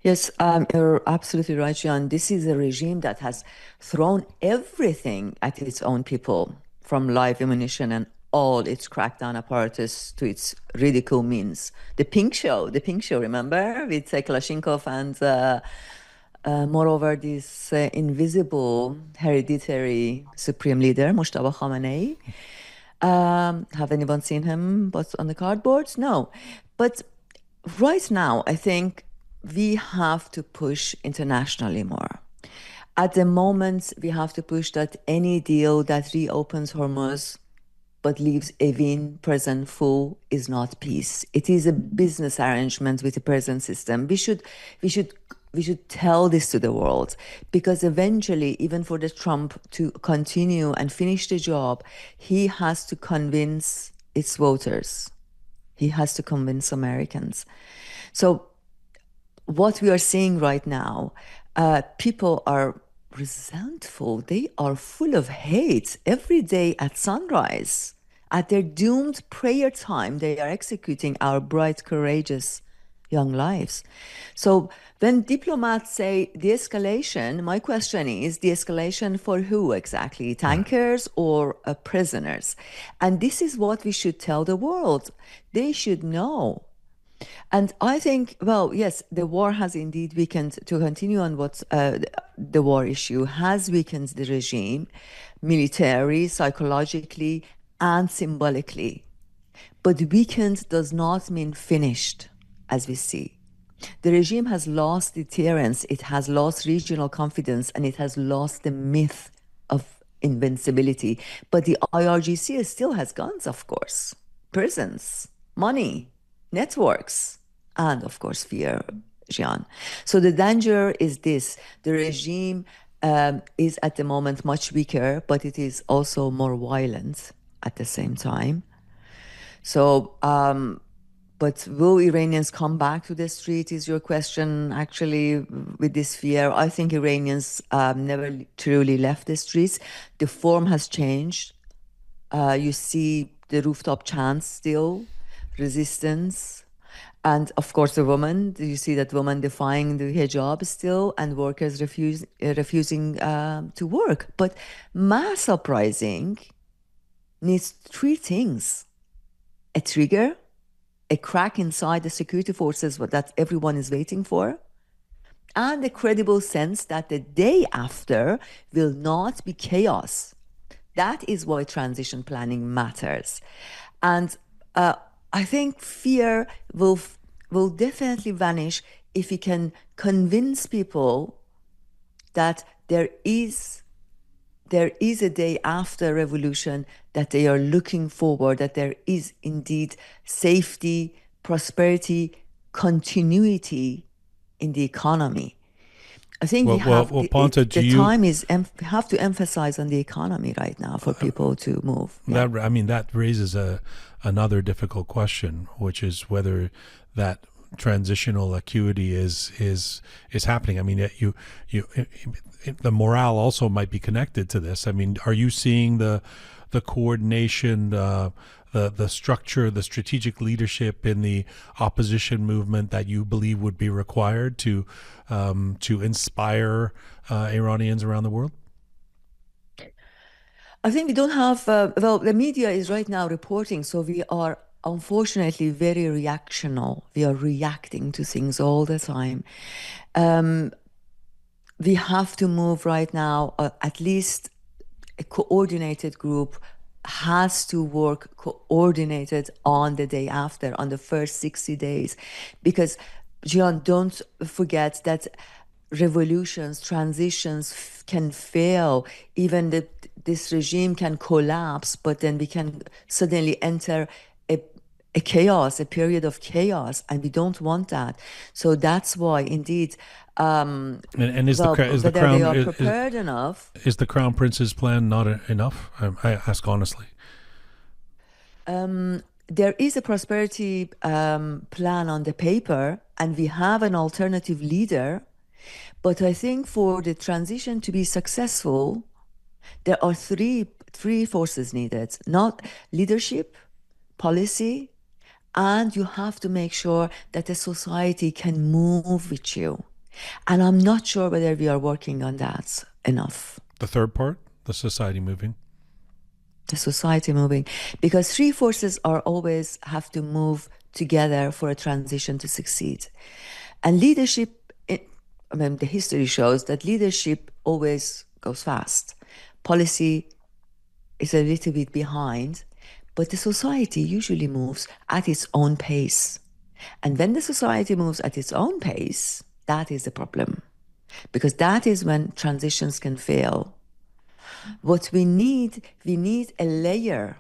Yes, you're absolutely right, Jian. This is a regime that has thrown everything at its own people, from live ammunition and all its crackdown apparatus to its ridicule means. The pink show, remember, with Kalashnikov and moreover this invisible hereditary supreme leader, Mustafa Khamenei. Have anyone seen him but on the cardboards? No. But right now, I think we have to push internationally more. At the moment, we have to push that any deal that reopens Hormuz but leaves Evin prison full is not peace. It is a business arrangement with the prison system. We should tell this to the world, because eventually, even for the Trump to continue and finish the job, he has to convince its voters. He has to convince Americans. So what we are seeing right now, people are resentful. They are full of hate. Every day at sunrise, at their doomed prayer time, they are executing our bright, courageous young lives. So when diplomats say de-escalation, my question is, de-escalation for who exactly? Tankers or prisoners? And this is what we should tell the world. They should know And I think, well, yes, the war has indeed weakened, to continue on what's the war issue, has weakened the regime militarily, psychologically, and symbolically. But weakened does not mean finished, as we see. The regime has lost deterrence, it has lost regional confidence, and it has lost the myth of invincibility. But the IRGC still has guns, of course, prisons, money, networks, and of course, fear, Jian. So the danger is this: the regime is at the moment much weaker, but it is also more violent at the same time. So, but will Iranians come back to the street? Is your question actually with this fear? I think Iranians never truly left the streets. The form has changed. You see the rooftop chants still, resistance, and of course the woman. You see that woman defying the hijab still, and workers refusing to work. But mass uprising needs three things: a trigger, a crack inside the security forces that everyone is waiting for, and a credible sense that the day after will not be chaos. That is why transition planning matters. And I think fear will definitely vanish if we can convince people that there is a day after revolution, that they are looking forward, that there is indeed safety, prosperity, continuity in the economy. I think we have Ponta, do the you time is we have to emphasize on the economy right now for people to move. Yeah. that I mean that raises another difficult question, which is whether that transitional acuity is happening. I mean, the morale also might be connected to this. I mean, are you seeing the coordination, the structure, the strategic leadership in the opposition movement that you believe would be required to inspire Iranians around the world? I think we don't have, well, the media is right now reporting, so we are unfortunately very reactional. We are reacting to things all the time. We have to move right now, at least a coordinated group has to work coordinated on the day after, on the first 60 days. Because, Jian, don't forget that revolutions, transitions can fail. Even this regime can collapse, but then we can suddenly enter a chaos, a period of chaos, and we don't want that. So that's why, indeed, And is well, is the whether they crown are prepared enough. is the crown prince's plan not enough? I ask honestly. There is a prosperity plan on the paper, and we have an alternative leader. But I think for the transition to be successful, there are three forces needed: not leadership, policy, and you have to make sure that the society can move with you. And I'm not sure whether we are working on that enough. The third part, the society moving. The society moving, because three forces are always have to move together for a transition to succeed. And leadership, I mean, the history shows that leadership always goes fast. Policy is a little bit behind, but the society usually moves at its own pace. And when the society moves at its own pace, that is the problem, because that is when transitions can fail. What we need a layer.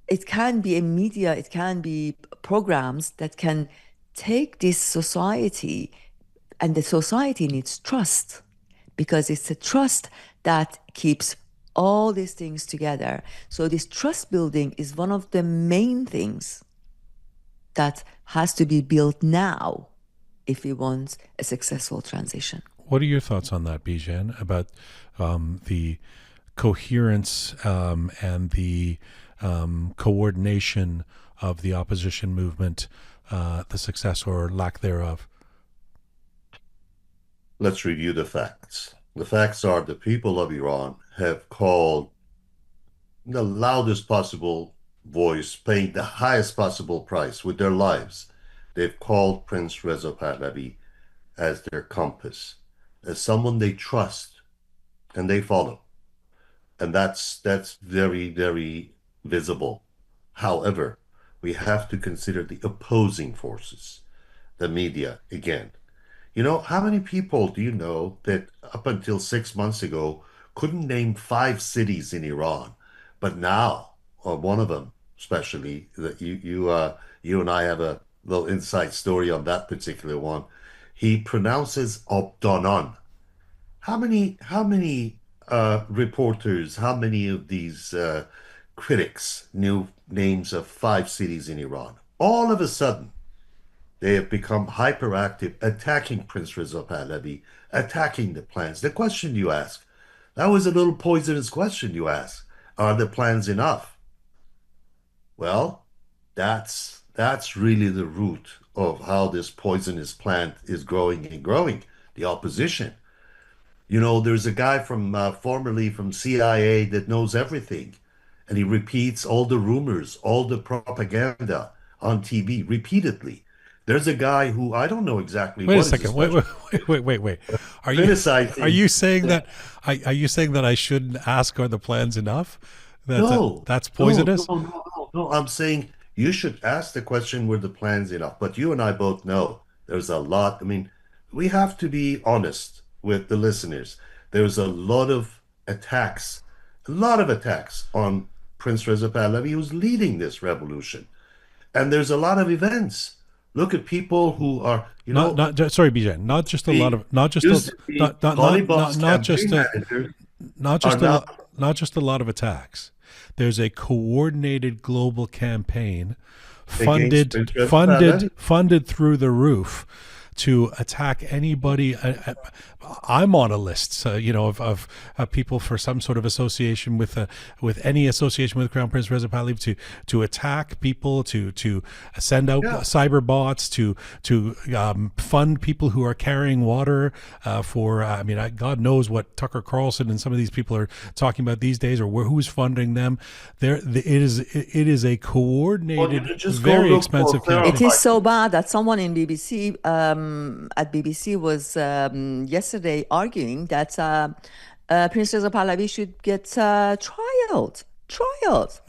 It can be a media, it can be programs that can take this society, and the society needs trust, because it's a trust that keeps all these things together. So this trust building is one of the main things that has to be built now if we want a successful transition. What are your thoughts on that, Bijan, about the coherence and the coordination of the opposition movement, the success or lack thereof? Let's review the facts. The facts are the people of Iran have called the loudest possible voice, paying the highest possible price with their lives they've called Prince Reza Pahlavi as their compass, as someone they trust and they follow. And that's very, very visible. However, we have to consider the opposing forces, the media again. You know, how many people do you know that up until 6 months ago couldn't name five cities in Iran, but now, or one of them, especially that you and I have a little inside story on that particular one. He pronounces Obdanan. How many reporters, how many of these critics knew names of five cities in Iran? All of a sudden, they have become hyperactive, attacking Prince Reza Pahlavi, attacking the plans. The question you ask, that was a little poisonous question you ask. Are the plans enough? Well, that's really the root of how this poisonous plant is growing and growing. The opposition. You know, there's a guy from formerly from CIA that knows everything, and he repeats all the rumors, all the propaganda on TV repeatedly. There's a guy who I don't know exactly Wait a what is his second. Wait, special wait. Are you are criticizing. you saying that are you saying that I shouldn't ask are the plans enough? No, That's no, poisonous? no, no, no, no. I'm saying you should ask the question, were the plans enough? But you and I both know there's a lot. I mean, we have to be honest with the listeners. There's a lot of attacks on Prince Reza Pahlavi, who's leading this revolution. And there's a lot of events. Look at people who are, Sorry, Bijan. Not just a lot the of not just a used to be not Taliban's not just campaign a managers not are just a now lot not just a lot of attacks. There's a coordinated global campaign against funded Prince Reza funded Pahlavi. funded through the roof to attack anybody. I'm on a list, of people for some sort of association with any association with Crown Prince Reza Pahlavi to attack people, to send out Yeah. cyber bots, to fund people who are carrying water for. God knows what Tucker Carlson and some of these people are talking about these days, or who's funding them. It is a Well, you coordinated, can just go very look for expensive It campaign. is clarified. so bad that someone in BBC at BBC was yesterday arguing that Prince Reza Pahlavi should get trialed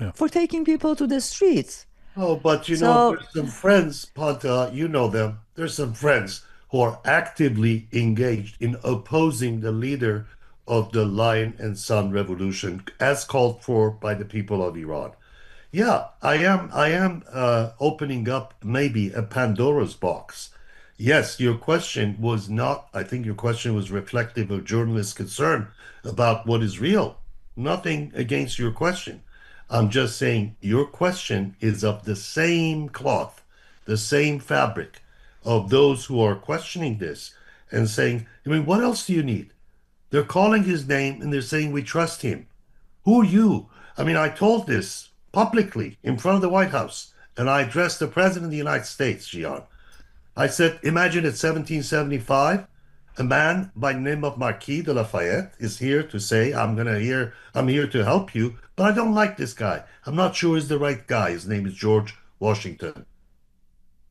Yeah. for taking people to the streets. Oh, but you know, So there's some friends, Panta, you know them. There's some friends who are actively engaged in opposing the leader of the Lion and Sun Revolution as called for by the people of Iran. Yeah, I am opening up maybe a Pandora's box. Yes, your question was not, I think your question was reflective of journalists' concern about what is real. Nothing against your question. I'm just saying your question is of the same cloth, the same fabric of those who are questioning this and saying, I mean, what else do you need? They're calling his name and they're saying we trust him. Who are you? I mean, I told this publicly in front of the White House, and I addressed the President of the United States, Gian. I said, imagine at 1775, a man by the name of Marquis de Lafayette is here to say, I'm here to help you, but I don't like this guy. I'm not sure he's the right guy. His name is George Washington.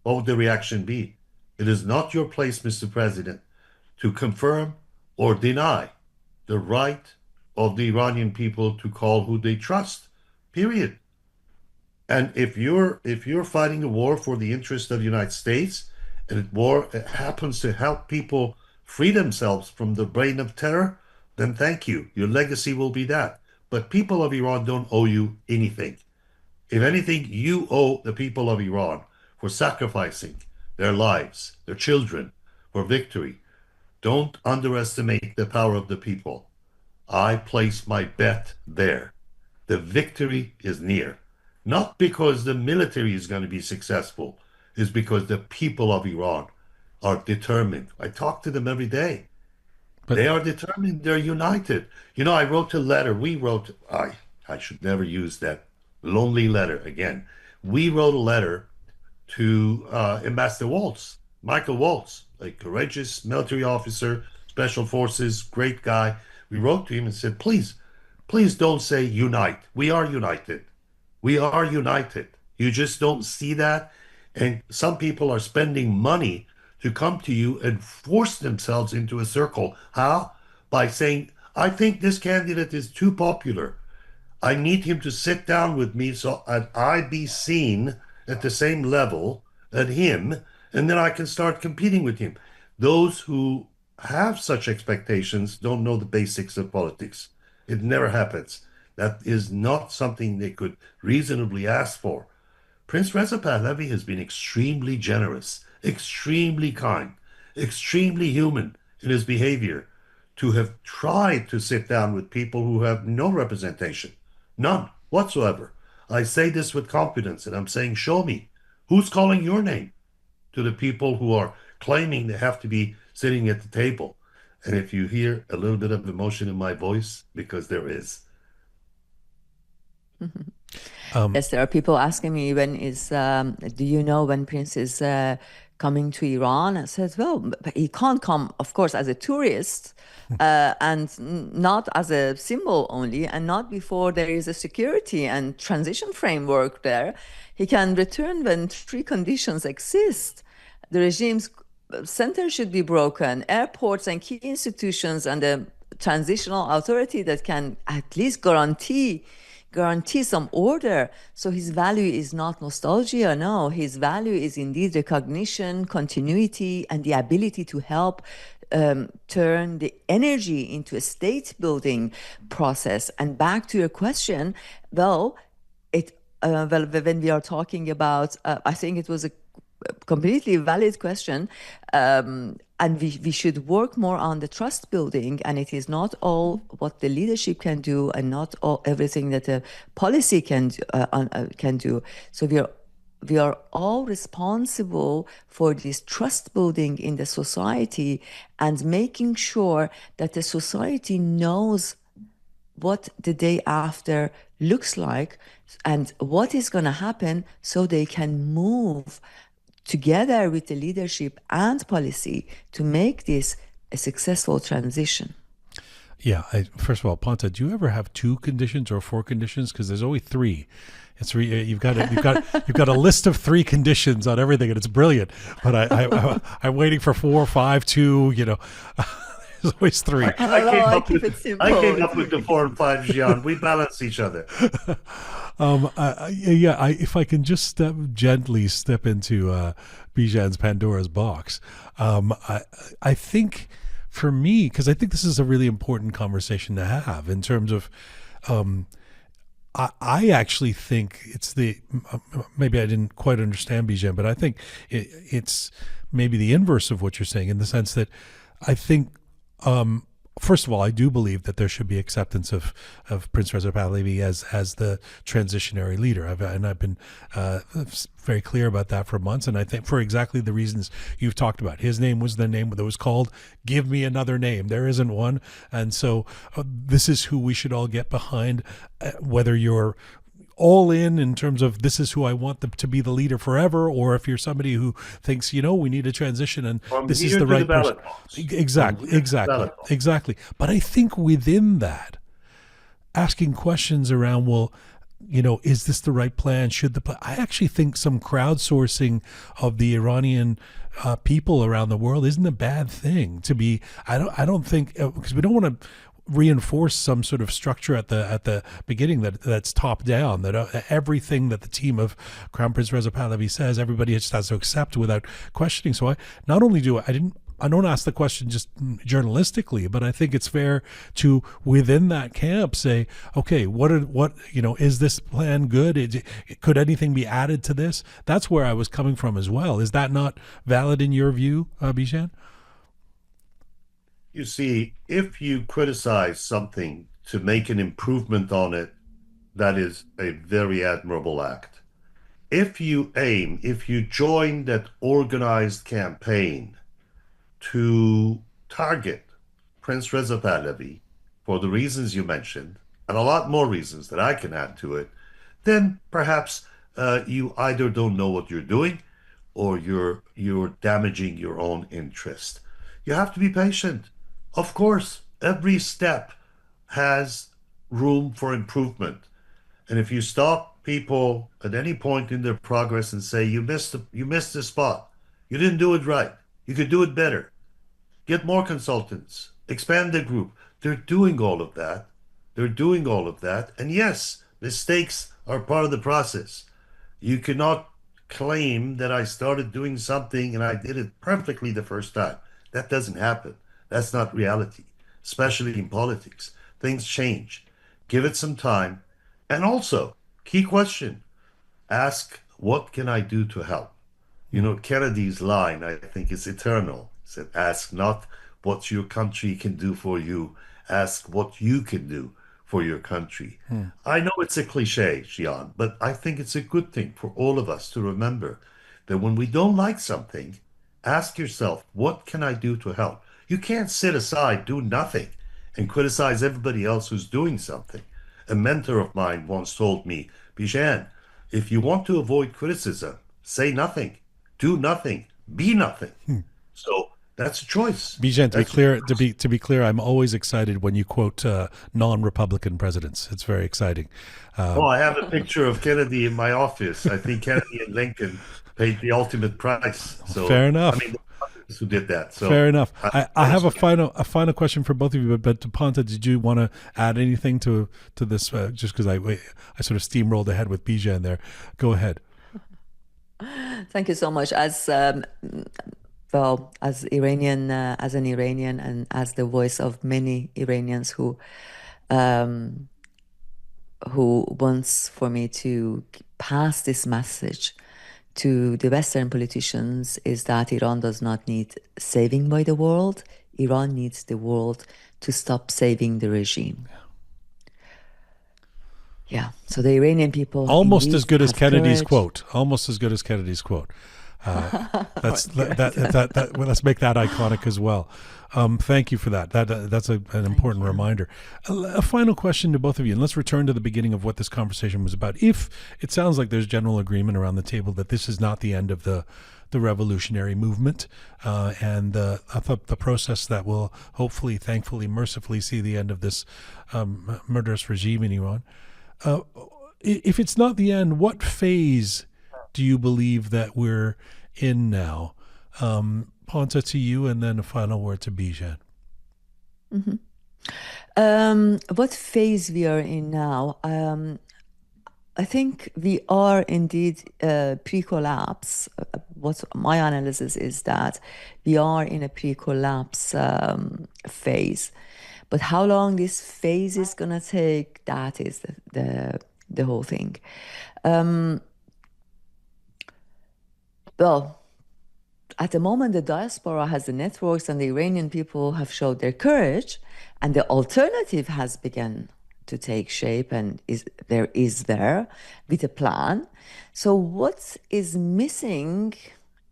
What would the reaction be? It is not your place, Mr. President, to confirm or deny the right of the Iranian people to call who they trust. Period. And if you're fighting a war for the interest of the United States, and war happens to help people free themselves from the reign of terror, then thank you. Your legacy will be that. But people of Iran don't owe you anything. If anything, you owe the people of Iran for sacrificing their lives, their children, for victory. Don't underestimate the power of the people. I place my bet there. The victory is near. Not because the military is going to be successful, it's because the people of Iran are determined. I talk to them every day. But They are determined. They're united. You know, I wrote a letter. I should never use that lonely letter again. We wrote a letter to Ambassador Waltz, Michael Waltz, a courageous military officer, special forces, great guy. We wrote to him and said, please, please don't say unite. We are united. We are united. You just don't see that. And some people are spending money to come to you and force themselves into a circle. How? By saying, I think this candidate is too popular. I need him to sit down with me so that I be seen at the same level as him, and then I can start competing with him. Those who have such expectations don't know the basics of politics. It never happens. That is not something they could reasonably ask for. Prince Reza Pahlavi has been extremely generous, extremely kind, extremely human in his behavior to have tried to sit down with people who have no representation, none whatsoever. I say this with confidence, and I'm saying, show me who's calling your name to the people who are claiming they have to be sitting at the table. And if you hear a little bit of emotion in my voice, because there is. Yes, there are people asking me do you know when Prince is coming to Iran? I said, well, but he can't come, of course, as a tourist and not as a symbol only, and not before there is a security and transition framework there. He can return when three conditions exist. The regime's center should be broken, airports and key institutions, and a transitional authority that can at least guarantee some order. So his value is not nostalgia. No, his value is indeed recognition, continuity, and the ability to help turn the energy into a state building process. And back to your question, well, when we are talking about, I think it was a completely valid question. And we should work more on the trust building, and it is not all what the leadership can do and not all everything that the policy can do. So we are all responsible for this trust building in the society and making sure that the society knows what the day after looks like and what is going to happen, so they can move together with the leadership and policy to make this a successful transition. Yeah. First of all, Pantea, do you ever have two conditions or four conditions? Because there's always three. You've got a list of three conditions on everything, and it's brilliant. But I'm waiting for 4, 5, 2. There's always three. I came up with the 4 and 5, Jian. We balance each other. If I can just gently step into Bijan's Pandora's box, I think for me, because I think this is a really important conversation to have in terms of, I actually think it's maybe I didn't quite understand Bijan, but I think it's maybe the inverse of what you're saying, in the sense that I think, first of all, I do believe that there should be acceptance of Prince Reza Pahlavi as the transitionary leader. I've been very clear about that for months, and I think for exactly the reasons you've talked about. His name was the name that was called. Give me another name. There isn't one, and so this is who we should all get behind, whether you're all in terms of this is who I want them to be the leader forever, or if you're somebody who thinks, we need a transition and this is the right person. Exactly. But I think within that, asking questions around, well, is this the right plan? I actually think some crowdsourcing of the Iranian people around the world isn't a bad thing to be. I don't think, because we don't want to reinforce some sort of structure at the beginning that's top down, that everything that the team of Crown Prince Reza Pahlavi says, everybody just has to accept without questioning. So I don't ask the question just journalistically, but I think it's fair to, within that camp, say, okay, is this plan good? Could anything be added to this? That's where I was coming from as well. Is that not valid in your view, Bijan? You see, if you criticize something to make an improvement on it, that is a very admirable act. If you join that organized campaign to target Prince Reza Pahlavi for the reasons you mentioned, and a lot more reasons that I can add to it, then perhaps you either don't know what you're doing, or you're damaging your own interest. You have to be patient. Of course, every step has room for improvement. And if you stop people at any point in their progress and say, you missed the spot. You didn't do it right. You could do it better. Get more consultants, expand the group. They're doing all of that. They're doing all of that. And yes, mistakes are part of the process. You cannot claim that I started doing something and I did it perfectly the first time. That doesn't happen. That's not reality, especially in politics. Things change. Give it some time. And also, key question, ask, what can I do to help? You know, Kennedy's line, I think, is eternal. He said, ask not what your country can do for you, ask what you can do for your country. I know it's a cliche, Jian, but I think it's a good thing for all of us to remember that when we don't like something, ask yourself, what can I do to help? You can't sit aside, do nothing, and criticize everybody else who's doing something. A mentor of mine once told me, Bijan, if you want to avoid criticism, say nothing, do nothing, be nothing. So that's a choice. Bijan, to be That's a clear, choice. to be clear, I'm always excited when you quote non-Republican presidents. It's very exciting. Oh, I have a picture of Kennedy in my office. I think Kennedy and Lincoln paid the ultimate price. So, Fair I enough. mean, who did that. Fair So, enough. I, I I have respect. a final question for both of you. But to Ponta, did you want to add anything to this? Just because I sort of steamrolled ahead with Bijan there. Go ahead. Thank you so much. As Iranian, as an Iranian, and as the voice of many Iranians um, who wants for me to pass this message to the Western politicians, is that Iran does not need saving by the world. Iran needs the world to stop saving the regime. Yeah. So the Iranian people Almost as indeed good as have Kennedy's courage. quote. Almost as good as Kennedy's quote. That's Right. well, let's make that iconic as well. Thank you for that. That's an Thank important you. reminder. A final question to both of you, and let's return to the beginning of what this conversation was about. If it sounds like there's general agreement around the table that this is not the end of the revolutionary movement, and I thought the process that will hopefully, thankfully, mercifully see the end of this murderous regime in Iran. Uh, if it's not the end, what phase do you believe that we're in now? Ponta, to you, and then a final word to Bijan. What phase we are in now? I think we are indeed pre-collapse. What my analysis is that we are in a pre-collapse phase. But how long this phase is gonna take, that is the whole thing. Well, at the moment, the diaspora has the networks, and the Iranian people have showed their courage, and the alternative has begun to take shape and is there with a plan. So what is missing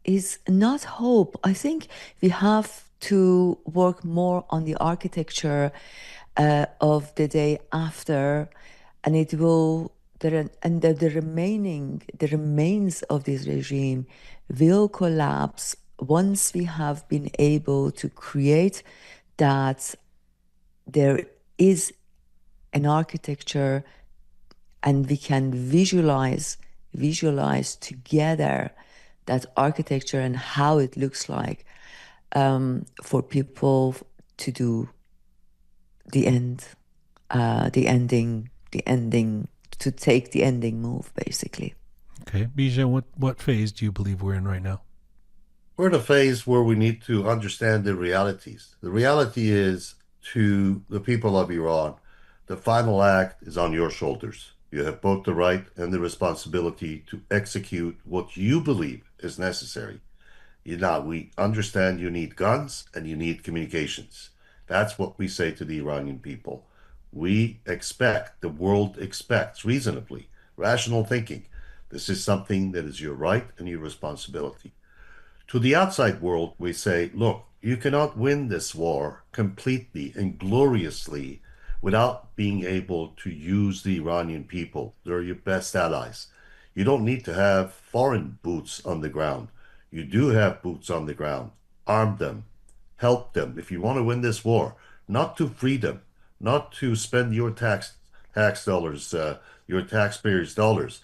is not hope. I think we have to work more on the architecture of the day after, and it will the remains of this regime will collapse once we have been able to create that there is an architecture, and we can visualize together that architecture and how it looks like, for people to do the end, the ending, to take the ending move, basically. Okay, Bijan, what phase do you believe we're in right now? We're in a phase where we need to understand the realities. The reality is, to the people of Iran, the final act is on your shoulders. You have both the right and the responsibility to execute what you believe is necessary. We understand you need guns and you need communications. That's what we say to the Iranian people. We expect, the world expects reasonably, rational thinking. This is something that is your right and your responsibility. To the outside world, we say, look, you cannot win this war completely and gloriously without being able to use the Iranian people. They're your best allies. You don't need to have foreign boots on the ground. You do have boots on the ground. Arm them, help them if you want to win this war, not to free them, not to spend your tax tax dollars, your taxpayers' dollars.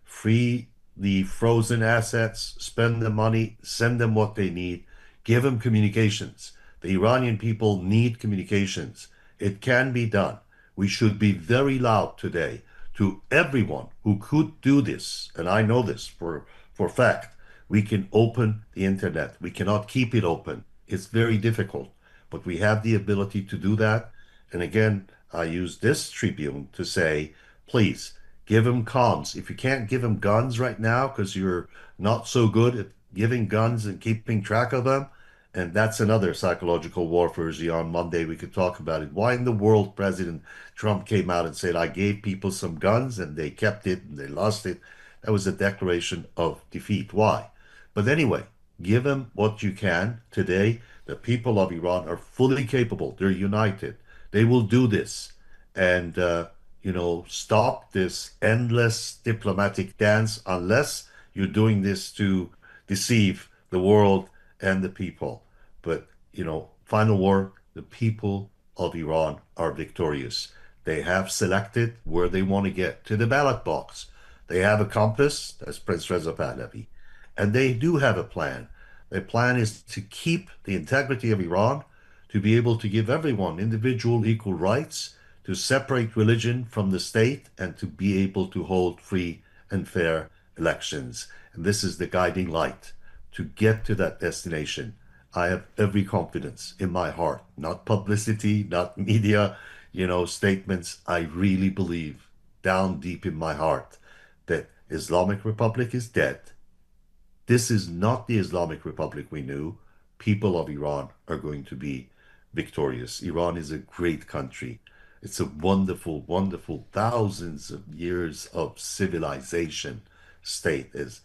Free the frozen assets, spend the money, send them what they need, give them communications. The Iranian people need communications. It can be done. We should be very loud today to everyone who could do this, and I know this for fact. We can open the internet. We cannot keep it open. It's very difficult, but we have the ability to do that. And again, I use this tribune to say, please give them comms. If you can't give them guns right now because you're not so good at giving guns and keeping track of them, and that's another psychological warfare, on Monday we could talk about it. Why in the world President Trump came out and said, I gave people some guns and they kept it and they lost it? That was a declaration of defeat. Why? But anyway, give them what you can. Today, the people of Iran are fully capable. They're united. They will do this. And, stop this endless diplomatic dance unless you're doing this to deceive the world and the people. But, final word, the people of Iran are victorious. They have selected where they want to get, to the ballot box. They have a compass, that's Prince Reza Pahlavi. And they do have a plan. Their plan is to keep the integrity of Iran, to be able to give everyone individual equal rights, to separate religion from the state, and to be able to hold free and fair elections. And this is the guiding light to get to that destination. I have every confidence in my heart, not publicity, not media, statements. I really believe down deep in my heart that Islamic Republic is dead. This is not the Islamic Republic we knew. People of Iran are going to be victorious. Iran is a great country. It's a wonderful, wonderful thousands of years of civilization state, as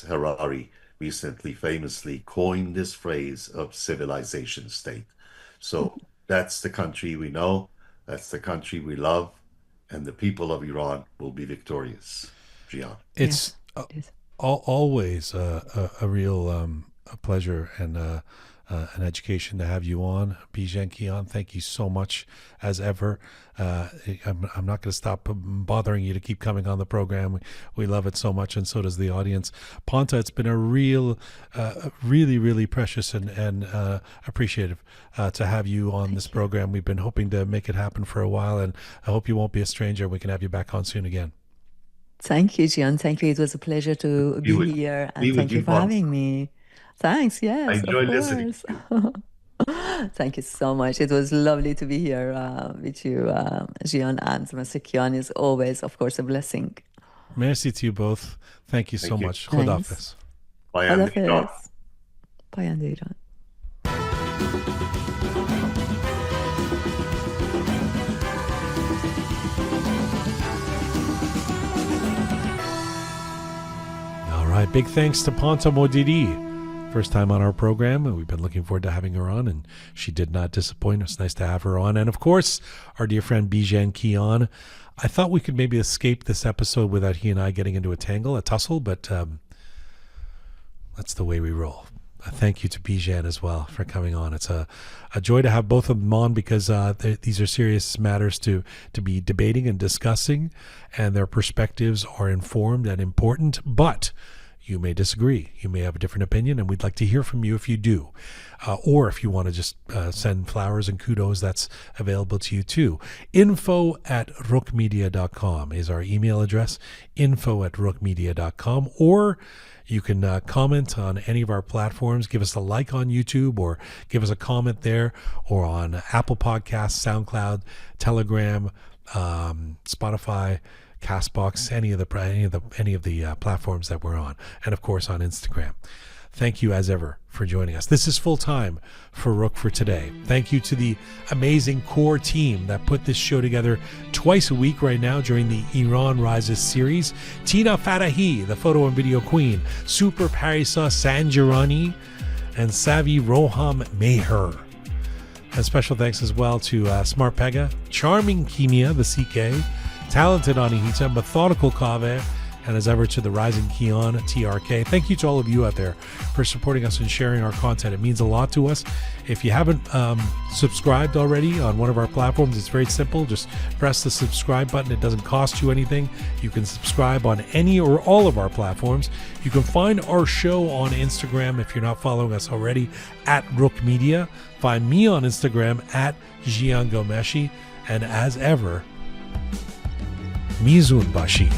Harari recently famously coined this phrase of civilization state. So that's the country we know. That's the country we love. And the people of Iran will be victorious. Jian. It's always a real a pleasure and an education to have you on, Bijan Kian. Thank you so much, as ever. I'm not going to stop bothering you to keep coming on the program. We love it so much, and so does the audience. Pantea, it's been a real, really, really precious and appreciative to have you on this program. We've been hoping to make it happen for a while, and I hope you won't be a stranger. We can have you back on soon again. Thank you, Jian. Thank you. It was a pleasure to be here, and thank you for having me. Thanks. Yes, I enjoyed listening. Thank you so much. It was lovely to be here with you, Jian, and Mr. Kian is always, of course, a blessing. Merci to you both. Thank you so much. Khodafis. Khodafis. Payande Iran. All right. Big thanks to Pantea Modiri. First time on our program, and we've been looking forward to having her on, and she did not disappoint. It's nice to have her on. And of course, our dear friend Bijan Kian. I thought we could maybe escape this episode without he and I getting into a tussle, but that's the way we roll. Thank you to Bijan as well for coming on. It's a joy to have both of them on because these are serious matters to be debating and discussing, and their perspectives are informed and important, but you may disagree. You may have a different opinion, and we'd like to hear from you if you do. Or if you want to just send flowers and kudos, that's available to you too. info@roqemedia.com is our email address, info@roqemedia.com. Or you can comment on any of our platforms. Give us a like on YouTube, or give us a comment there, or on Apple Podcasts, SoundCloud, Telegram, Spotify, Castbox, any of the platforms that we're on, and of course on Instagram. Thank you as ever for joining us. This is full time for Roqe for today. Thank you to the amazing core team that put this show together twice a week right now during the Iran Rises series. Tina Farahi, the photo and video queen, Super Parisa Sanjarani, and Savi Roham Meher. And special thanks as well to Smart Pega, Charming Kimia, the CK, Talented Anihita, Methodical Kave, and as ever to the Rising Kian, TRK. Thank you to all of you out there for supporting us and sharing our content. It means a lot to us. If you haven't subscribed already on one of our platforms, it's very simple. Just press the subscribe button. It doesn't cost you anything. You can subscribe on any or all of our platforms. You can find our show on Instagram if you're not following us already at Roqe Media. Find me on Instagram at Jian Ghomeshi. And as ever, Mizun Bashi.